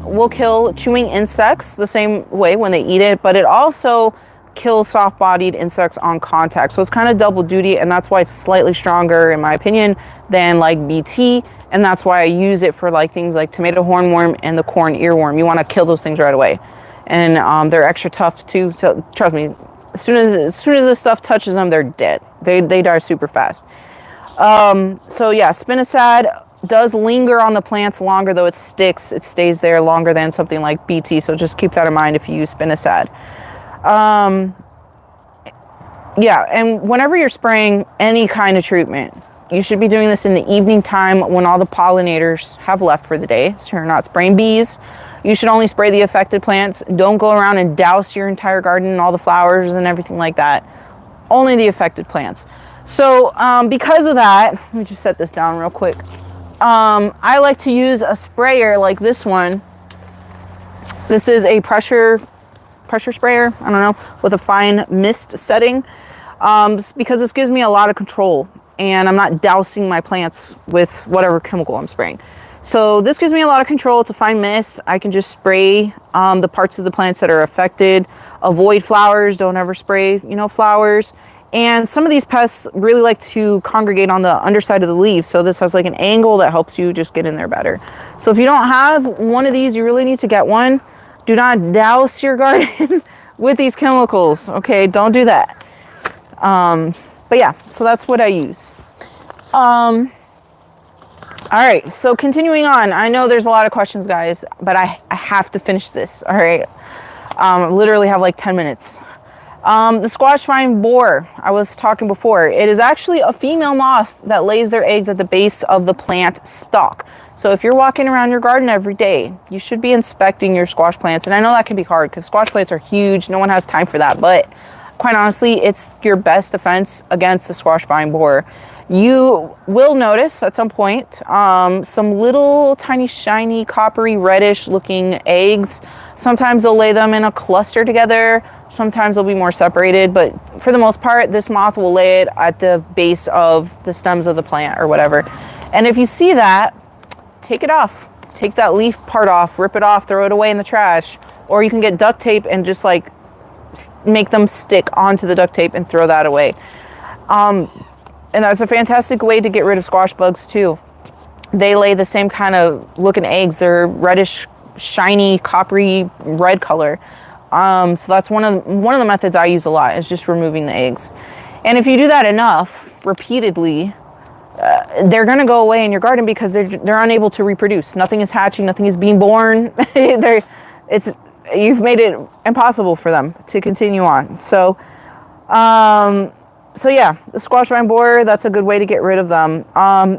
will kill chewing insects the same way when they eat it, but it also kills soft-bodied insects on contact. So it's kind of double duty, and that's why it's slightly stronger, in my opinion, than like BT. And that's why I use it for like things like tomato hornworm and the corn earworm. You want to kill those things right away, and they're extra tough too. So trust me, as soon as this stuff touches them, they're dead. They die super fast. So yeah, spinosad does linger on the plants longer, though it stays there longer than something like BT. So just keep that in mind if you use spinosad. Yeah, and whenever you're spraying any kind of treatment, you should be doing this in the evening time when all the pollinators have left for the day, so you're not spraying bees. You should only spray the affected plants. Don't go around and douse your entire garden and all the flowers and everything like that. Only the affected plants. So because of that, let me just set this down real quick. I like to use a sprayer like this one. This is a pressure sprayer, I don't know, with a fine mist setting, because this gives me a lot of control and I'm not dousing my plants with whatever chemical I'm spraying. So this gives me a lot of control. It's a fine mist. I can just spray the parts of the plants that are affected. Avoid flowers. Don't ever spray, flowers. And some of these pests really like to congregate on the underside of the leaves. So this has like an angle that helps you just get in there better. So if you don't have one of these, you really need to get one. Do not douse your garden with these chemicals. Okay, don't do that. But yeah, so that's what I use. All right, so continuing on. I know there's a lot of questions, guys, but I have to finish this. All right. I literally have like 10 minutes. The squash vine borer, I was talking before, it is actually a female moth that lays their eggs at the base of the plant stalk. So if you're walking around your garden every day, you should be inspecting your squash plants. And I know that can be hard because squash plants are huge. No one has time for that. But quite honestly, it's your best defense against the squash vine borer. You will notice at some point some little tiny shiny coppery reddish looking eggs. Sometimes they'll lay them in a cluster together. Sometimes they'll be more separated, but for the most part, this moth will lay it at the base of the stems of the plant or whatever. And if you see that, take it off. Take that leaf part off, rip it off, throw it away in the trash. Or you can get duct tape and just like make them stick onto the duct tape and throw that away. And that's a fantastic way to get rid of squash bugs too. They lay the same kind of looking eggs. They're reddish, shiny, coppery red color. So that's one of the methods I use a lot, is just removing the eggs. And if you do that enough, repeatedly, they're going to go away in your garden because they're unable to reproduce. Nothing is hatching. Nothing is being born. You've made it impossible for them to continue on. So yeah, the squash vine borer, that's a good way to get rid of them.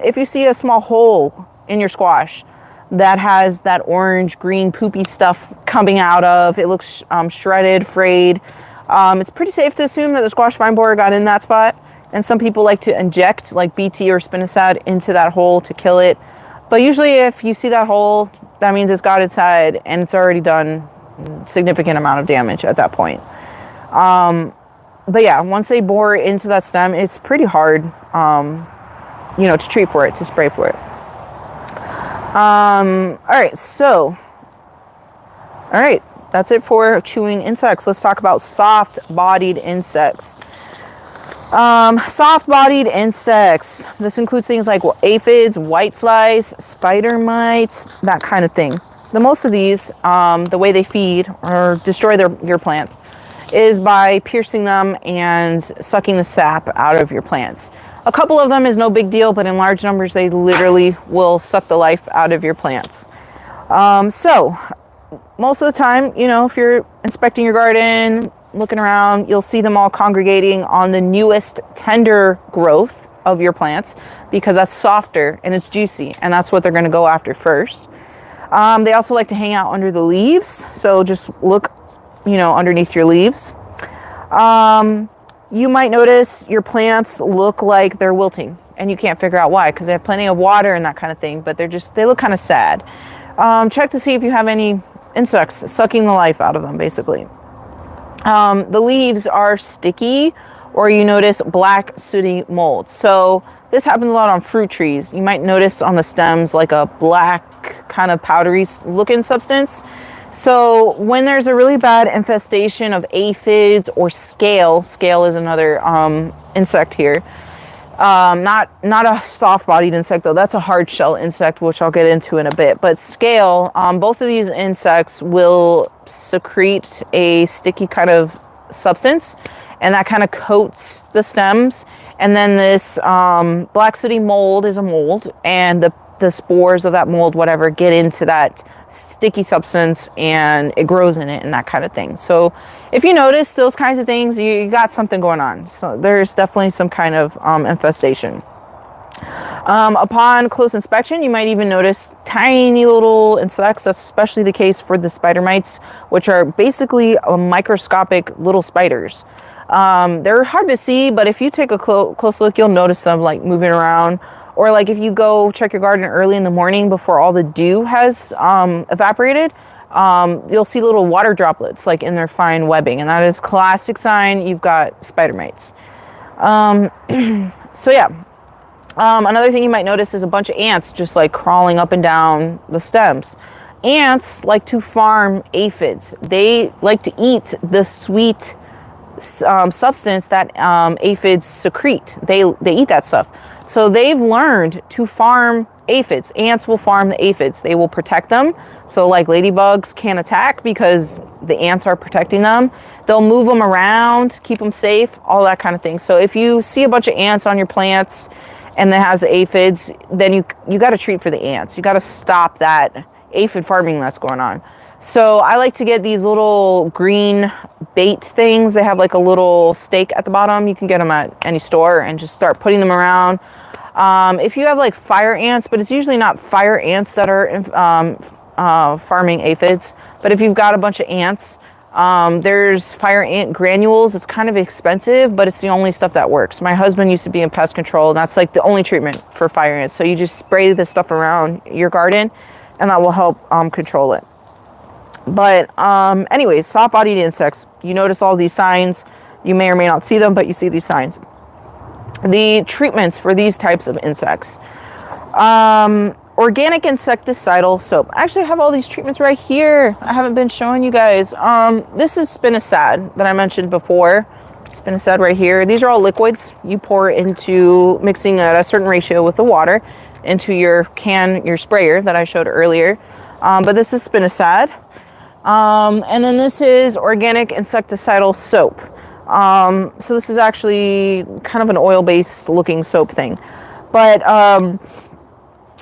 If you see a small hole in your squash that has that orange, green, poopy stuff coming out of, it looks shredded, frayed, it's pretty safe to assume that the squash vine borer got in that spot. And some people like to inject like BT or spinosad into that hole to kill it. But usually if you see that hole, that means it's got inside and it's already done a significant amount of damage at that point. But yeah, once they bore into that stem, it's pretty hard, to treat for it, to spray for it. All right, that's it for chewing insects. Let's talk about soft-bodied insects. Soft-bodied insects. This includes things like aphids, whiteflies, spider mites, that kind of thing. The most of these, the way they feed or destroy your plants is by piercing them and sucking the sap out of your plants. A couple of them is no big deal, but in large numbers, they literally will suck the life out of your plants. So most of the time, if you're inspecting your garden, looking around, you'll see them all congregating on the newest tender growth of your plants because that's softer and it's juicy, and that's what they're going to go after first. They also like to hang out under the leaves, so just look, underneath your leaves. You might notice your plants look like they're wilting, and you can't figure out why because they have plenty of water and that kind of thing, but they look kind of sad. Check to see if you have any insects sucking the life out of them, basically. The leaves are sticky, or you notice black sooty mold. So this happens a lot on fruit trees. You might notice on the stems like a black kind of powdery looking substance. So when there's a really bad infestation of aphids or scale is another insect here. Not a soft-bodied insect though. That's a hard shell insect, which I'll get into in a bit. But scale, both of these insects will secrete a sticky kind of substance, and that kind of coats the stems. And then this black sooty mold is a mold, and the spores of that mold, whatever, get into that sticky substance and it grows in it and that kind of thing. So if you notice those kinds of things, you got something going on. So there's definitely some kind of infestation. Upon close inspection, you might even notice tiny little insects. That's especially the case for the spider mites, which are basically microscopic little spiders. They're hard to see, but if you take a close look, you'll notice them like moving around. Or like if you go check your garden early in the morning before all the dew has evaporated, you'll see little water droplets like in their fine webbing, and that is classic sign you've got spider mites. So yeah. Another thing you might notice is a bunch of ants just like crawling up and down the stems. Ants like to farm aphids. They like to eat the sweet substance that aphids secrete. They eat that stuff. So they've learned to farm aphids. Ants will farm the aphids. They will protect them. So like ladybugs can't attack because the ants are protecting them. They'll move them around, keep them safe, all that kind of thing. So if you see a bunch of ants on your plants and that has aphids, then you got to treat for the ants. You got to stop that aphid farming that's going on. So I like to get these little green bait things. They have like a little stake at the bottom. You can get them at any store and just start putting them around. If you have like fire ants, but it's usually not fire ants that are farming aphids. But if you've got a bunch of ants, there's fire ant granules. It's kind of expensive, but it's the only stuff that works. My husband used to be in pest control, and that's like the only treatment for fire ants. So you just spray this stuff around your garden, and that will help control it. But anyways, soft-bodied insects. You notice all these signs. You may or may not see them, but you see these signs. The treatments for these types of insects. Organic insecticidal soap. I actually have all these treatments right here. I haven't been showing you guys. This is spinosad that I mentioned before. Spinosad right here. These are all liquids. You pour into mixing at a certain ratio with the water into your sprayer that I showed earlier. But this is spinosad. And then this is organic insecticidal soap. So this is actually kind of an oil-based looking soap thing. But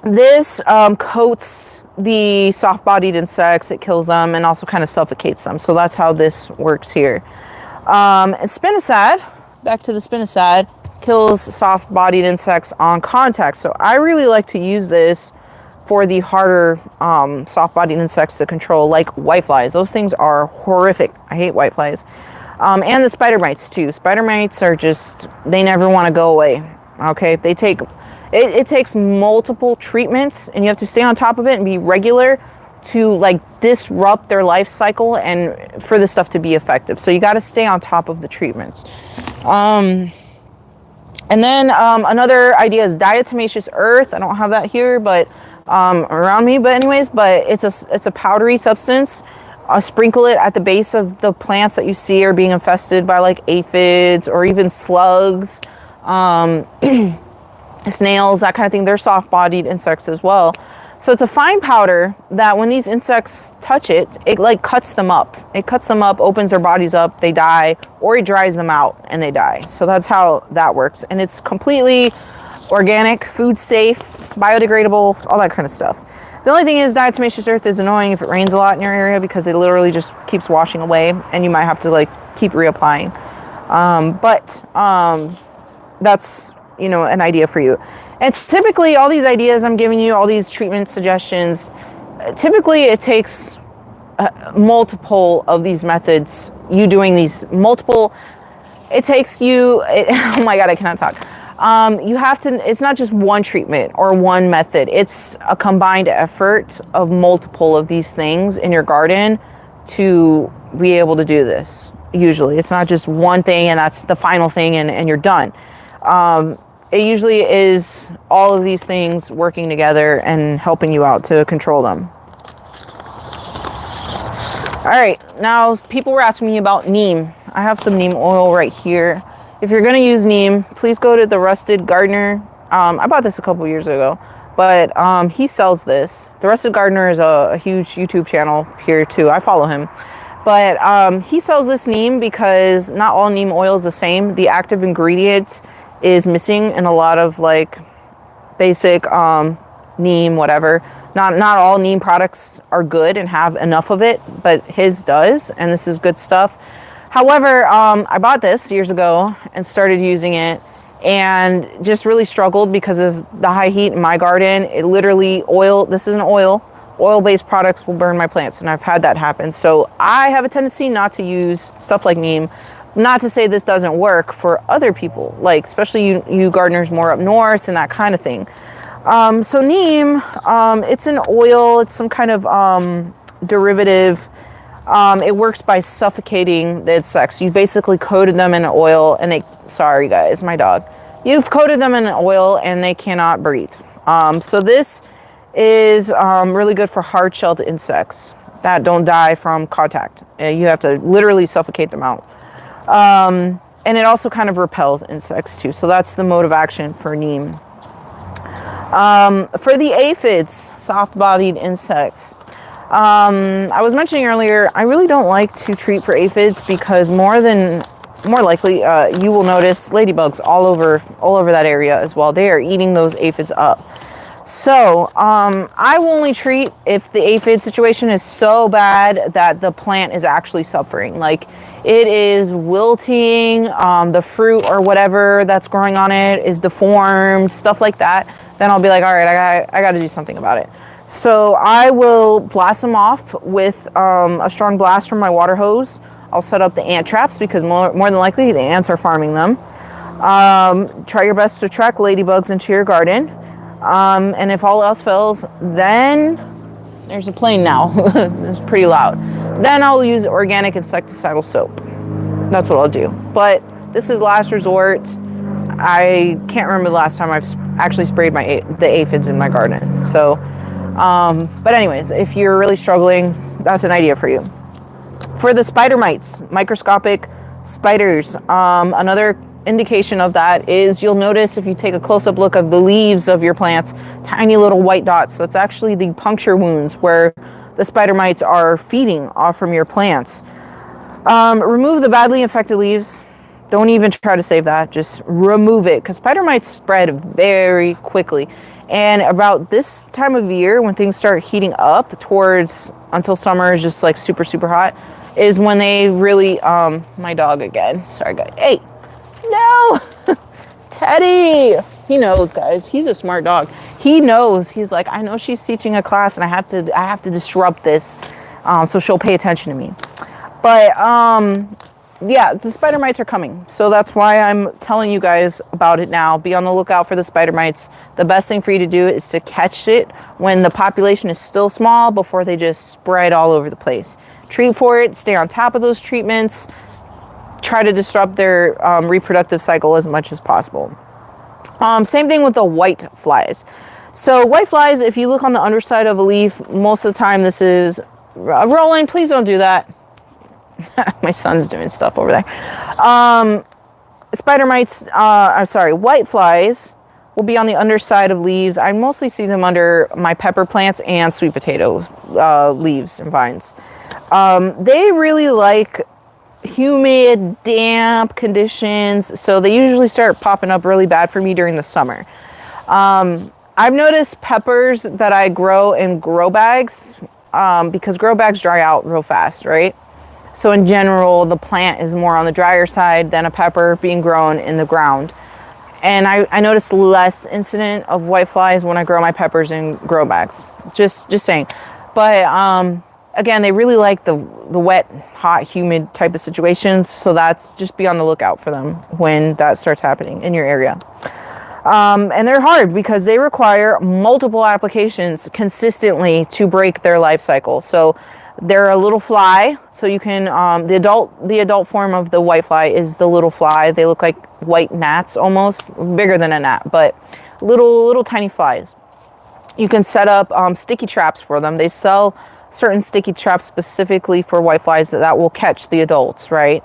this coats the soft-bodied insects, it kills them, and also kind of suffocates them. So that's how this works here. And spinosad, back to the spinosad, kills soft-bodied insects on contact. So I really like to use this for the harder soft-bodied insects to control, like whiteflies. Those things are horrific. I hate whiteflies. And the spider mites too. Spider mites are just, they never want to go away. Okay, they take, it takes multiple treatments, and you have to stay on top of it and be regular to like disrupt their life cycle and for this stuff to be effective. So you got to stay on top of the treatments. And then another idea is diatomaceous earth. I don't have that here, but around me, but anyways, but it's a powdery substance. Sprinkle it at the base of the plants that you see are being infested by like aphids or even slugs, snails, that kind of thing. They're soft-bodied insects as well. So it's a fine powder that when these insects touch it, it like cuts them up. It cuts them up, opens their bodies up, they die, or it dries them out and they die. So that's how that works. And it's completely organic, food safe, biodegradable, all that kind of stuff. The only thing is diatomaceous earth is annoying if it rains a lot in your area because it literally just keeps washing away and you might have to like keep reapplying. But that's, you know, an idea for you. And typically all these ideas I'm giving you, all these treatment suggestions, typically it takes multiple of these methods, you doing these multiple, it takes you, oh my God, I cannot talk. You have to, it's not just one treatment or one method. It's a combined effort of multiple of these things in your garden to be able to do this. Usually it's not just one thing and that's the final thing and you're done. It usually is all of these things working together and helping you out to control them. All right, now people were asking me about neem. I have some neem oil right here. If you're going to use neem, please go to the Rusted Gardener. I bought this a couple years ago, but he sells this. The Rusted Gardener is a huge YouTube channel here too. I follow him. But he sells this neem because not all neem oil is the same. The active ingredient is missing in a lot of like basic neem, whatever. Not all neem products are good and have enough of it, but his does, and this is good stuff. However, I bought this years ago and started using it and just really struggled because of the high heat in my garden. It literally this is an oil-based products will burn my plants, and I've had that happen. So I have a tendency not to use stuff like neem. Not to say this doesn't work for other people, like especially you gardeners more up north and that kind of thing. So neem, it's an oil, it's some kind of derivative. It works by suffocating the insects. You basically coated them in oil and sorry guys, my dog. You've coated them in oil and they cannot breathe. So this is really good for hard-shelled insects that don't die from contact. You have to literally suffocate them out. And it also kind of repels insects too. So that's the mode of action for neem. For the aphids, soft-bodied insects, I was mentioning earlier, I really don't like to treat for aphids because more likely, you will notice ladybugs all over that area as well. They are eating those aphids up. So, I will only treat if the aphid situation is so bad that the plant is actually suffering. Like, it is wilting, the fruit or whatever that's growing on it is deformed, stuff like that. Then I'll be like, all right, I got to do something about it. So I will blast them off with a strong blast from my water hose. I'll set up the ant traps because more than likely the ants are farming them. Try your best to attract ladybugs into your garden. And if all else fails, then there's a plane now. It's pretty loud. Then I'll use organic insecticidal soap. That's what I'll do. But this is last resort. I can't remember the last time I've actually sprayed the aphids in my garden. So, but anyways, if you're really struggling, that's an idea for you. For the spider mites, microscopic spiders, another indication of that is you'll notice if you take a close-up look of the leaves of your plants, tiny little white dots. That's actually the puncture wounds where the spider mites are feeding off from your plants. Remove the badly infected leaves. Don't even try to save that. Just remove it because spider mites spread very quickly. And about this time of year when things start heating up towards until summer is just like super, super hot is when they really, my dog again. Sorry, guys. Hey, no, Teddy. He knows, guys. He's a smart dog. He knows. He's like, I know she's teaching a class and I have to disrupt this. So she'll pay attention to me. But, yeah, the spider mites are coming. So that's why I'm telling you guys about it now. Be on the lookout for the spider mites. The best thing for you to do is to catch it when the population is still small before they just spread all over the place. Treat for it. Stay on top of those treatments. Try to disrupt their reproductive cycle as much as possible. Same thing with the white flies. So white flies, if you look on the underside of a leaf, most of the time this is rolling. Please don't do that. My son's doing stuff over there. Spider mites, white flies will be on the underside of leaves. I mostly see them under my pepper plants and sweet potato leaves and vines. They really like humid, damp conditions, so they usually start popping up really bad for me during the summer. I've noticed peppers that I grow in grow bags because grow bags dry out real fast, right? So in general, the plant is more on the drier side than a pepper being grown in the ground. And I notice less incident of white flies when I grow my peppers in grow bags. Just saying. But again, they really like the wet, hot, humid type of situations. So that's just be on the lookout for them when that starts happening in your area. And they're hard because they require multiple applications consistently to break their life cycle. So they're a little fly, so you can, the adult form of the white fly is the little fly. They look like white gnats almost, bigger than a gnat, but little tiny flies. You can set up sticky traps for them. They sell certain sticky traps specifically for white flies that will catch the adults, right?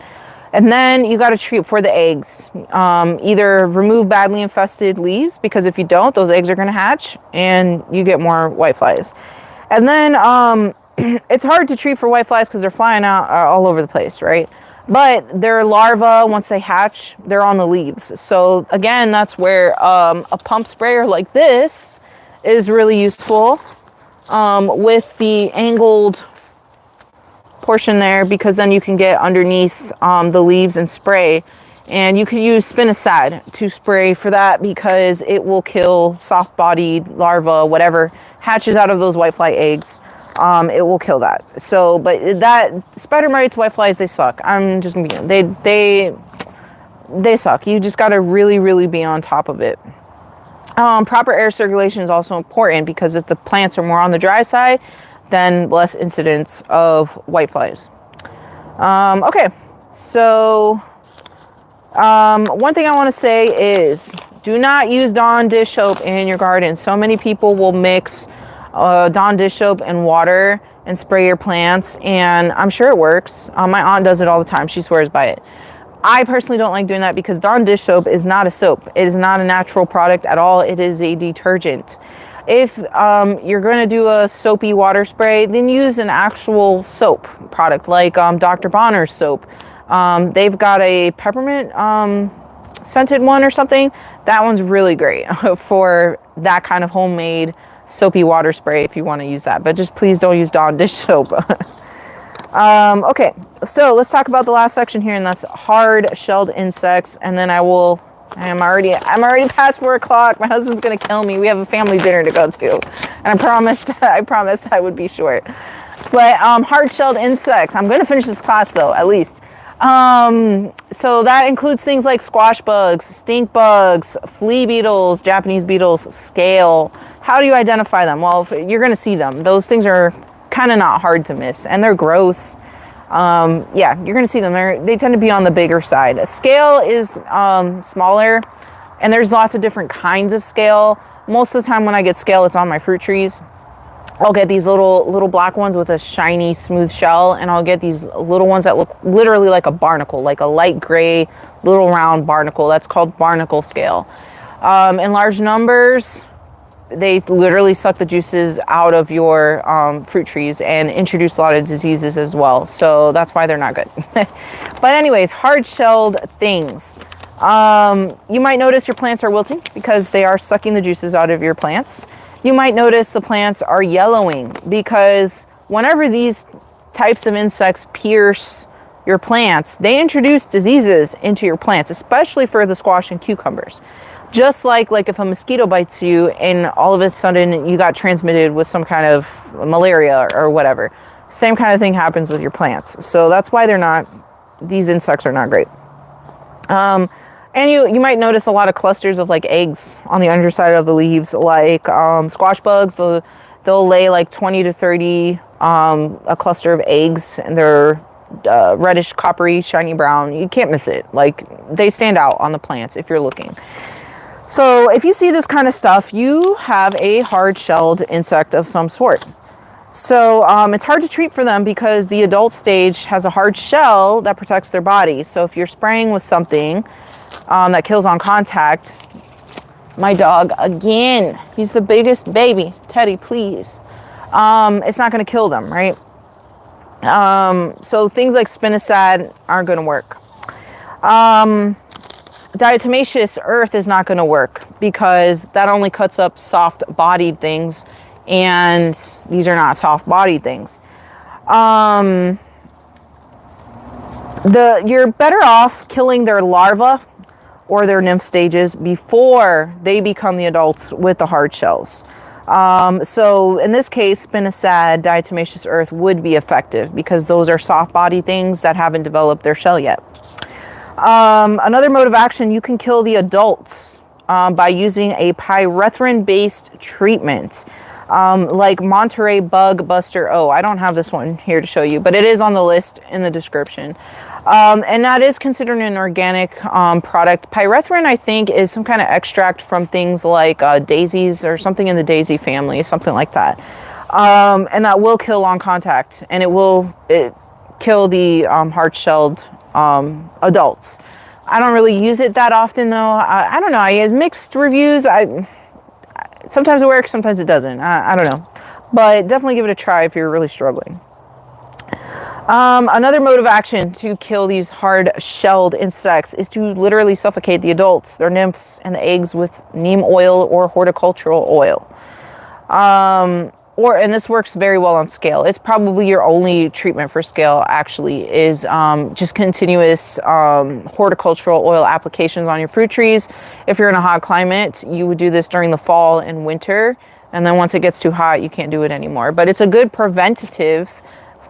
And then you got to treat for the eggs. Either remove badly infested leaves, because if you don't, those eggs are going to hatch and you get more white flies. And then it's hard to treat for white flies because they're flying out all over the place, right? But their larvae, once they hatch, they're on the leaves. So again, that's where a pump sprayer like this is really useful with the angled portion there, because then you can get underneath the leaves and spray. And you can use spinosad to spray for that because it will kill soft-bodied larvae, whatever hatches out of those whitefly eggs. It will kill that. So, but that spider mites, whiteflies, they suck. I'm just gonna be, they suck. You just gotta really, really be on top of it. Proper air circulation is also important because if the plants are more on the dry side, then less incidence of whiteflies. Okay, so one thing I want to say is do not use Dawn dish soap in your garden. So many people will mix Dawn dish soap and water and spray your plants, and I'm sure it works. My aunt does it all the time. She swears by it. I personally don't like doing that because Dawn dish soap is not a soap. It is not a natural product at all. It is a detergent. If you're going to do a soapy water spray, then use an actual soap product like Dr. Bonner's soap. They've got a peppermint scented one or something. That one's really great for that kind of homemade soapy water spray if you want to use that. But just please don't use Dawn dish soap. Okay, so let's talk about the last section here, and that's hard-shelled insects. And then I'm already past 4 o'clock. My husband's gonna kill me. We have a family dinner to go to, and I promised I would be short. But hard-shelled insects. I'm gonna finish this class though, at least. So that includes things like squash bugs, stink bugs, flea beetles, Japanese beetles, scale. How do you identify them? Well, you're gonna see them. Those things are kind of not hard to miss, and they're gross. Yeah, you're gonna see them. They tend to be on the bigger side. Scale is smaller, and there's lots of different kinds of scale. Most of the time when I get scale, it's on my fruit trees. I'll get these little black ones with a shiny, smooth shell, and I'll get these little ones that look literally like a barnacle, like a light gray, little round barnacle. That's called barnacle scale. In large numbers, they literally suck the juices out of your fruit trees and introduce a lot of diseases as well. So that's why they're not good. But anyways, hard-shelled things. You might notice your plants are wilting because they are sucking the juices out of your plants. You might notice the plants are yellowing because whenever these types of insects pierce your plants, they introduce diseases into your plants, especially for the squash and cucumbers. Just like if a mosquito bites you and all of a sudden you got transmitted with some kind of malaria or whatever. Same kind of thing happens with your plants. So that's why these insects are not great. And you might notice a lot of clusters of like eggs on the underside of the leaves, like squash bugs. They'll lay like 20 to 30 a cluster of eggs, and they're reddish, coppery, shiny brown. You can't miss it. Like, they stand out on the plants if you're looking. So if you see this kind of stuff, you have a hard-shelled insect of some sort. So it's hard to treat for them because the adult stage has a hard shell that protects their body. So if you're spraying with something that kills on contact, my dog again, he's the biggest baby. Teddy, please. It's not going to kill them, right? So things like spinosad aren't going to work. Diatomaceous earth is not going to work because that only cuts up soft-bodied things, and these are not soft-bodied things. You're better off killing their larvae or their nymph stages before they become the adults with the hard shells. So in this case, spinosad, diatomaceous earth would be effective because those are soft-bodied things that haven't developed their shell yet. Another mode of action, you can kill the adults by using a pyrethrin-based treatment, like Monterey Bug Buster O. I don't have this one here to show you, but it is on the list in the description. And that is considered an organic product. Pyrethrin, I think, is some kind of extract from things like daisies or something in the daisy family, something like that. And that will kill on contact, and it will kill the hard-shelled adults. I don't really use it that often though. I don't know. I have mixed reviews. Sometimes it works, sometimes it doesn't. I don't know. But definitely give it a try if you're really struggling. Another mode of action to kill these hard-shelled insects is to literally suffocate the adults, their nymphs, and the eggs with neem oil or horticultural oil. And this works very well on scale. It's probably your only treatment for scale, actually, is just continuous horticultural oil applications on your fruit trees. If you're in a hot climate, you would do this during the fall and winter. And then once it gets too hot, you can't do it anymore. But it's a good preventative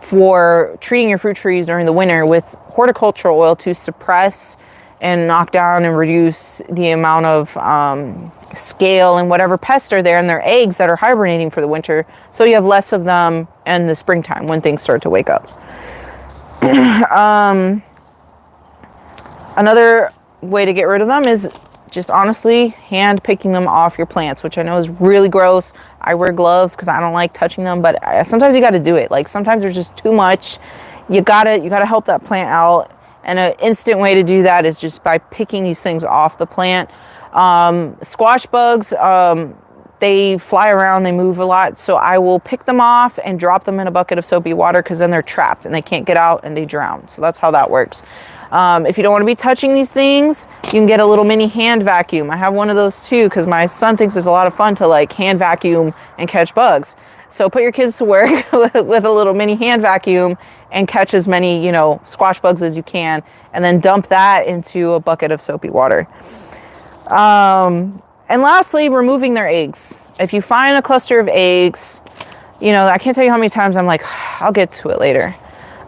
for treating your fruit trees during the winter with horticultural oil to suppress and knock down and reduce the amount of scale and whatever pests are there in their eggs that are hibernating for the winter, so you have less of them in the springtime when things start to wake up. Another way to get rid of them is just honestly hand picking them off your plants, which I know is really gross. I wear gloves because I don't like touching them, but sometimes you got to do it. Like, sometimes there's just too much. You gotta help that plant out. And an instant way to do that is just by picking these things off the plant. Squash bugs, they fly around, they move a lot. So I will pick them off and drop them in a bucket of soapy water, because then they're trapped and they can't get out and they drown. So that's how that works. If you don't want to be touching these things, you can get a little mini hand vacuum. I have one of those too, because my son thinks it's a lot of fun to like hand vacuum and catch bugs. So put your kids to work with a little mini hand vacuum and catch as many, you know, squash bugs as you can, and then dump that into a bucket of soapy water. And lastly, removing their eggs. If you find a cluster of eggs, you know, I can't tell you how many times I'm like, I'll get to it later.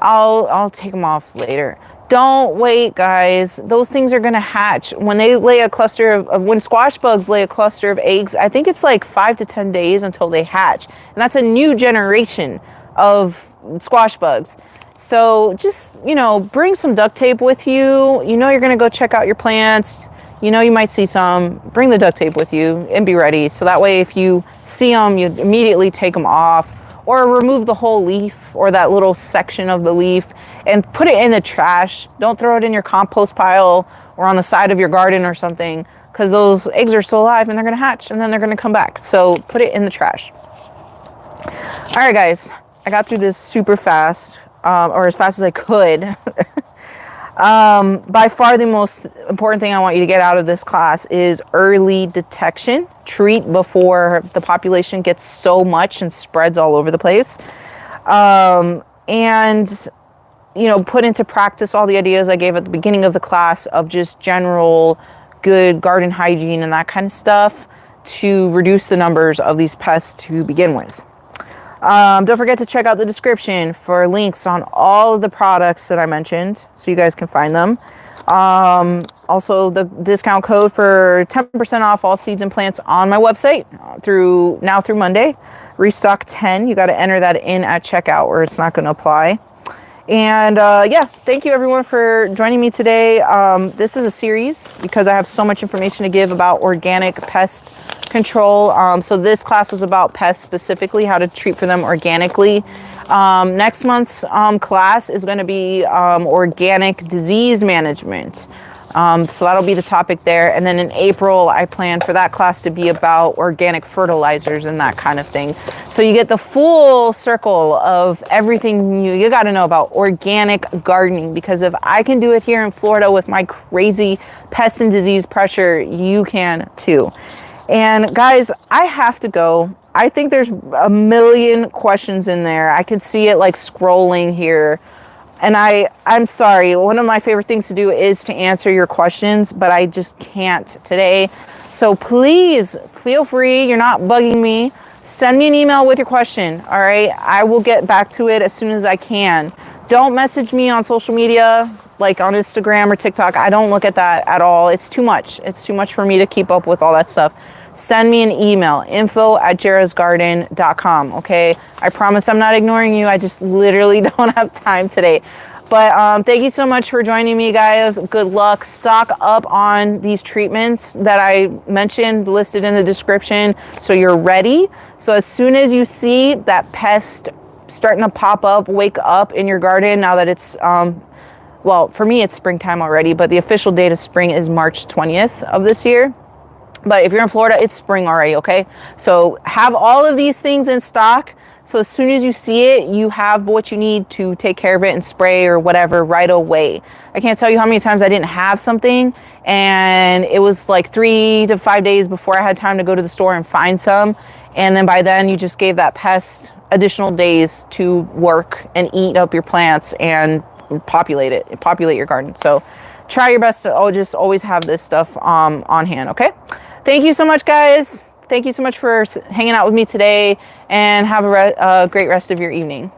I'll take them off later. Don't wait, guys. Those things are going to hatch. When they lay a cluster of, when squash bugs lay a cluster of eggs, I think it's like 5 to 10 days until they hatch. And that's a new generation of squash bugs. So just, you know, bring some duct tape with you. You know, you're going to go check out your plants. You know, you might see some. Bring the duct tape with you and be ready. So that way, if you see them, you immediately take them off, or remove the whole leaf or that little section of the leaf and put it in the trash. Don't throw it in your compost pile or on the side of your garden or something, because those eggs are still alive and they're going to hatch and then they're going to come back. So put it in the trash. All right, guys, I got through this super fast, or as fast as I could. By far the most important thing I want you to get out of this class is early detection. Treat before the population gets so much and spreads all over the place. And, you know, put into practice all the ideas I gave at the beginning of the class of just general good garden hygiene and that kind of stuff to reduce the numbers of these pests to begin with. Don't forget to check out the description for links on all of the products that I mentioned, so you guys can find them. Also, the discount code for 10% off all seeds and plants on my website through Monday. Restock 10. You got to enter that in at checkout, or it's not going to apply. And yeah, thank you everyone for joining me today. This is a series because I have so much information to give about organic pest control. So this class was about pests specifically, how to treat for them organically. Next month's class is going to be organic disease management. So that'll be the topic there. And then in April, I plan for that class to be about organic fertilizers and that kind of thing. So you get the full circle of everything you got to know about organic gardening, because if I can do it here in Florida with my crazy pest and disease pressure, you can too. And guys, I have to go. I think there's a million questions in there. I can see it like scrolling here. And I'm sorry, one of my favorite things to do is to answer your questions, but I just can't today. So please feel free, you're not bugging me. Send me an email with your question, all right? I will get back to it as soon as I can. Don't message me on social media, like on Instagram or TikTok. I don't look at that at all. It's too much. It's too much for me to keep up with all that stuff. Send me an email, info@jarasgarden.com, okay? I promise I'm not ignoring you. I just literally don't have time today. But thank you so much for joining me, guys. Good luck. Stock up on these treatments that I mentioned, listed in the description, so you're ready. So as soon as you see that pest starting to pop up, wake up in your garden, now that it's, well, for me, it's springtime already, but the official date of spring is March 20th of this year. But if you're in Florida, it's spring already, okay? So have all of these things in stock. So as soon as you see it, you have what you need to take care of it and spray or whatever right away. I can't tell you how many times I didn't have something and it was like 3 to 5 days before I had time to go to the store and find some. And then by then you just gave that pest additional days to work and eat up your plants and populate your garden. So try your best to just always have this stuff on hand, okay? Thank you so much, guys. Thank you so much for hanging out with me today, and have a great rest of your evening.